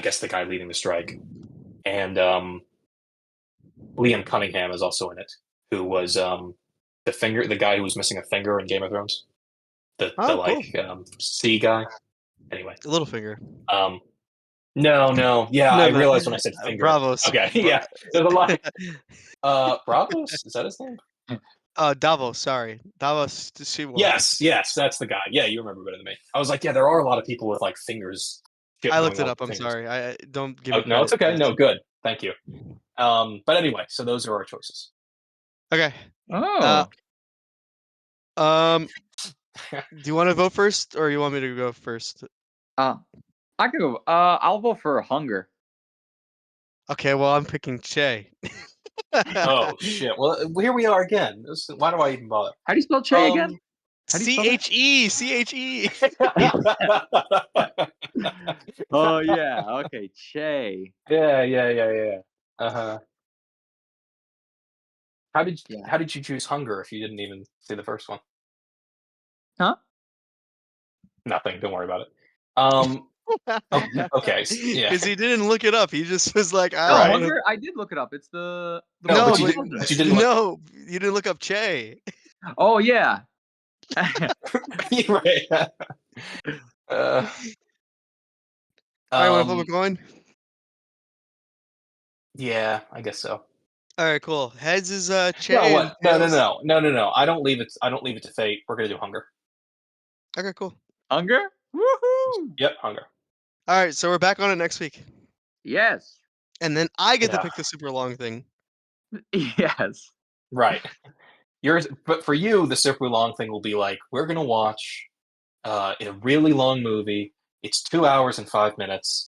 guy leading the strike, and Liam Cunningham is also in it, who was the guy who was missing a finger in Game of Thrones, the Cool. sea guy. Anyway, Littlefinger. no, yeah, No, I no. realized when I said finger. Bravos. Okay, yeah, there's a lot. Bravos, is that his name? Davos. Sorry, Davos Siwa. Yes, that's the guy. Yeah, you remember better than me. I was like, yeah, there are a lot of people with like fingers. I Shit looked going it on up. with I'm fingers. sorry. I don't give Oh, me no, it's credit. okay. No, good. Thank you. But anyway, so those are our choices. Okay. Oh. Do you want to vote first, or you want me to go first? I can go. I'll vote for Hunger. Okay. Well, I'm picking Che. Oh shit! Well, here we are again. Why do I even bother? How do you spell Che again? How do you spell that? CHE. Oh yeah, okay, Che. Yeah. Uh-huh. Yeah. How did you choose Hunger if you didn't even see the first one? Huh? Nothing. Don't worry about it. Okay. Yeah. Because he didn't look it up. He just was like, No, ah, Right. Hunger. I did look it up. It's the No, movie no, but with you but children. but you didn't look. no, you didn't look up Che. Oh yeah. You're right. Uh, All right, want to flip a um. coin? Yeah, I guess so. All right, cool. Heads is No, Che and what? tails. No. I don't leave it. I don't leave it to fate. We're gonna do Hunger. Okay, cool. Hunger. Woohoo! Yep, Hunger. All right, so we're back on it next week, Yes. and then I get to Yeah. pick the super long thing. Yes. Right. But for you, the super long thing will be like we're gonna watch a really long movie. It's 2 hours and 5 minutes.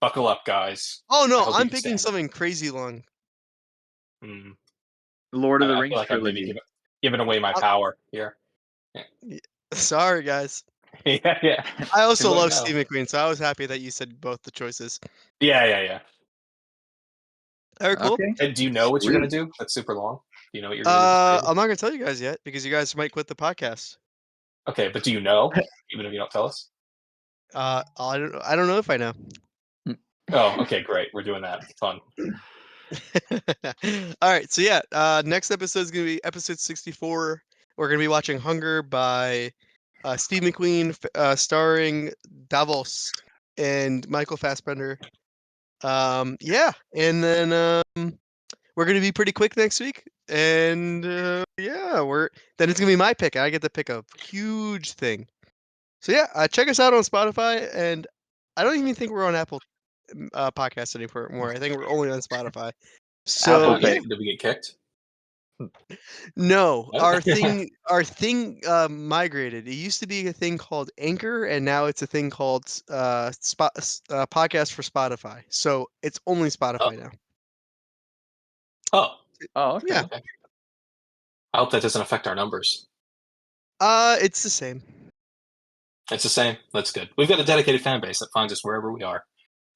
Buckle up, guys. Oh I no, hope you I'm can picking stand it. something crazy long. Hmm. Lord of the I feel Rings like I'm maybe trilogy. giving away my I, power here. Yeah, sorry, guys. yeah. I Too also late love now. Steve McQueen, so I was happy that you said both the choices. Yeah. All right, cool. Okay. And do you know what you're gonna Sweet. do? That's super long. Do you know what you're gonna do? That's crazy. I'm not gonna tell you guys yet because you guys might quit the podcast. Okay, but do you know? Even if you don't tell us. I don't know if I know. Oh, okay, great. We're doing that. Fun. All right, so yeah, next episode is gonna be episode 64. We're gonna be watching Hunger by Steve McQueen, starring Davos and Michael Fassbender. Yeah, and then we're gonna be pretty quick next week, and yeah, then it's gonna be my pick. I get to pick a huge thing. So yeah, check us out on Spotify, and I don't even think we're on Apple Podcasts anymore. I think we're only on Spotify. Apple So Did we yeah, Pay. get did we get kicked? no, What? our thing migrated. It used to be a thing called Anchor, and now it's a thing called Podcast for Spotify. So it's only Oh, Spotify now. oh, Oh, okay. Yeah, okay. I hope that doesn't affect our numbers. it's the same. It's the same. That's good. We've got a dedicated fan base that finds us wherever we are.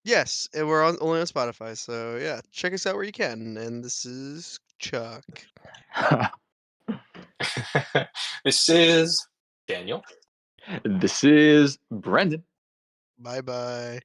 Yes, and we're only on Spotify. So yeah, check us out where you can. And this is Chuck. This is Daniel. This is Brendan. Bye bye.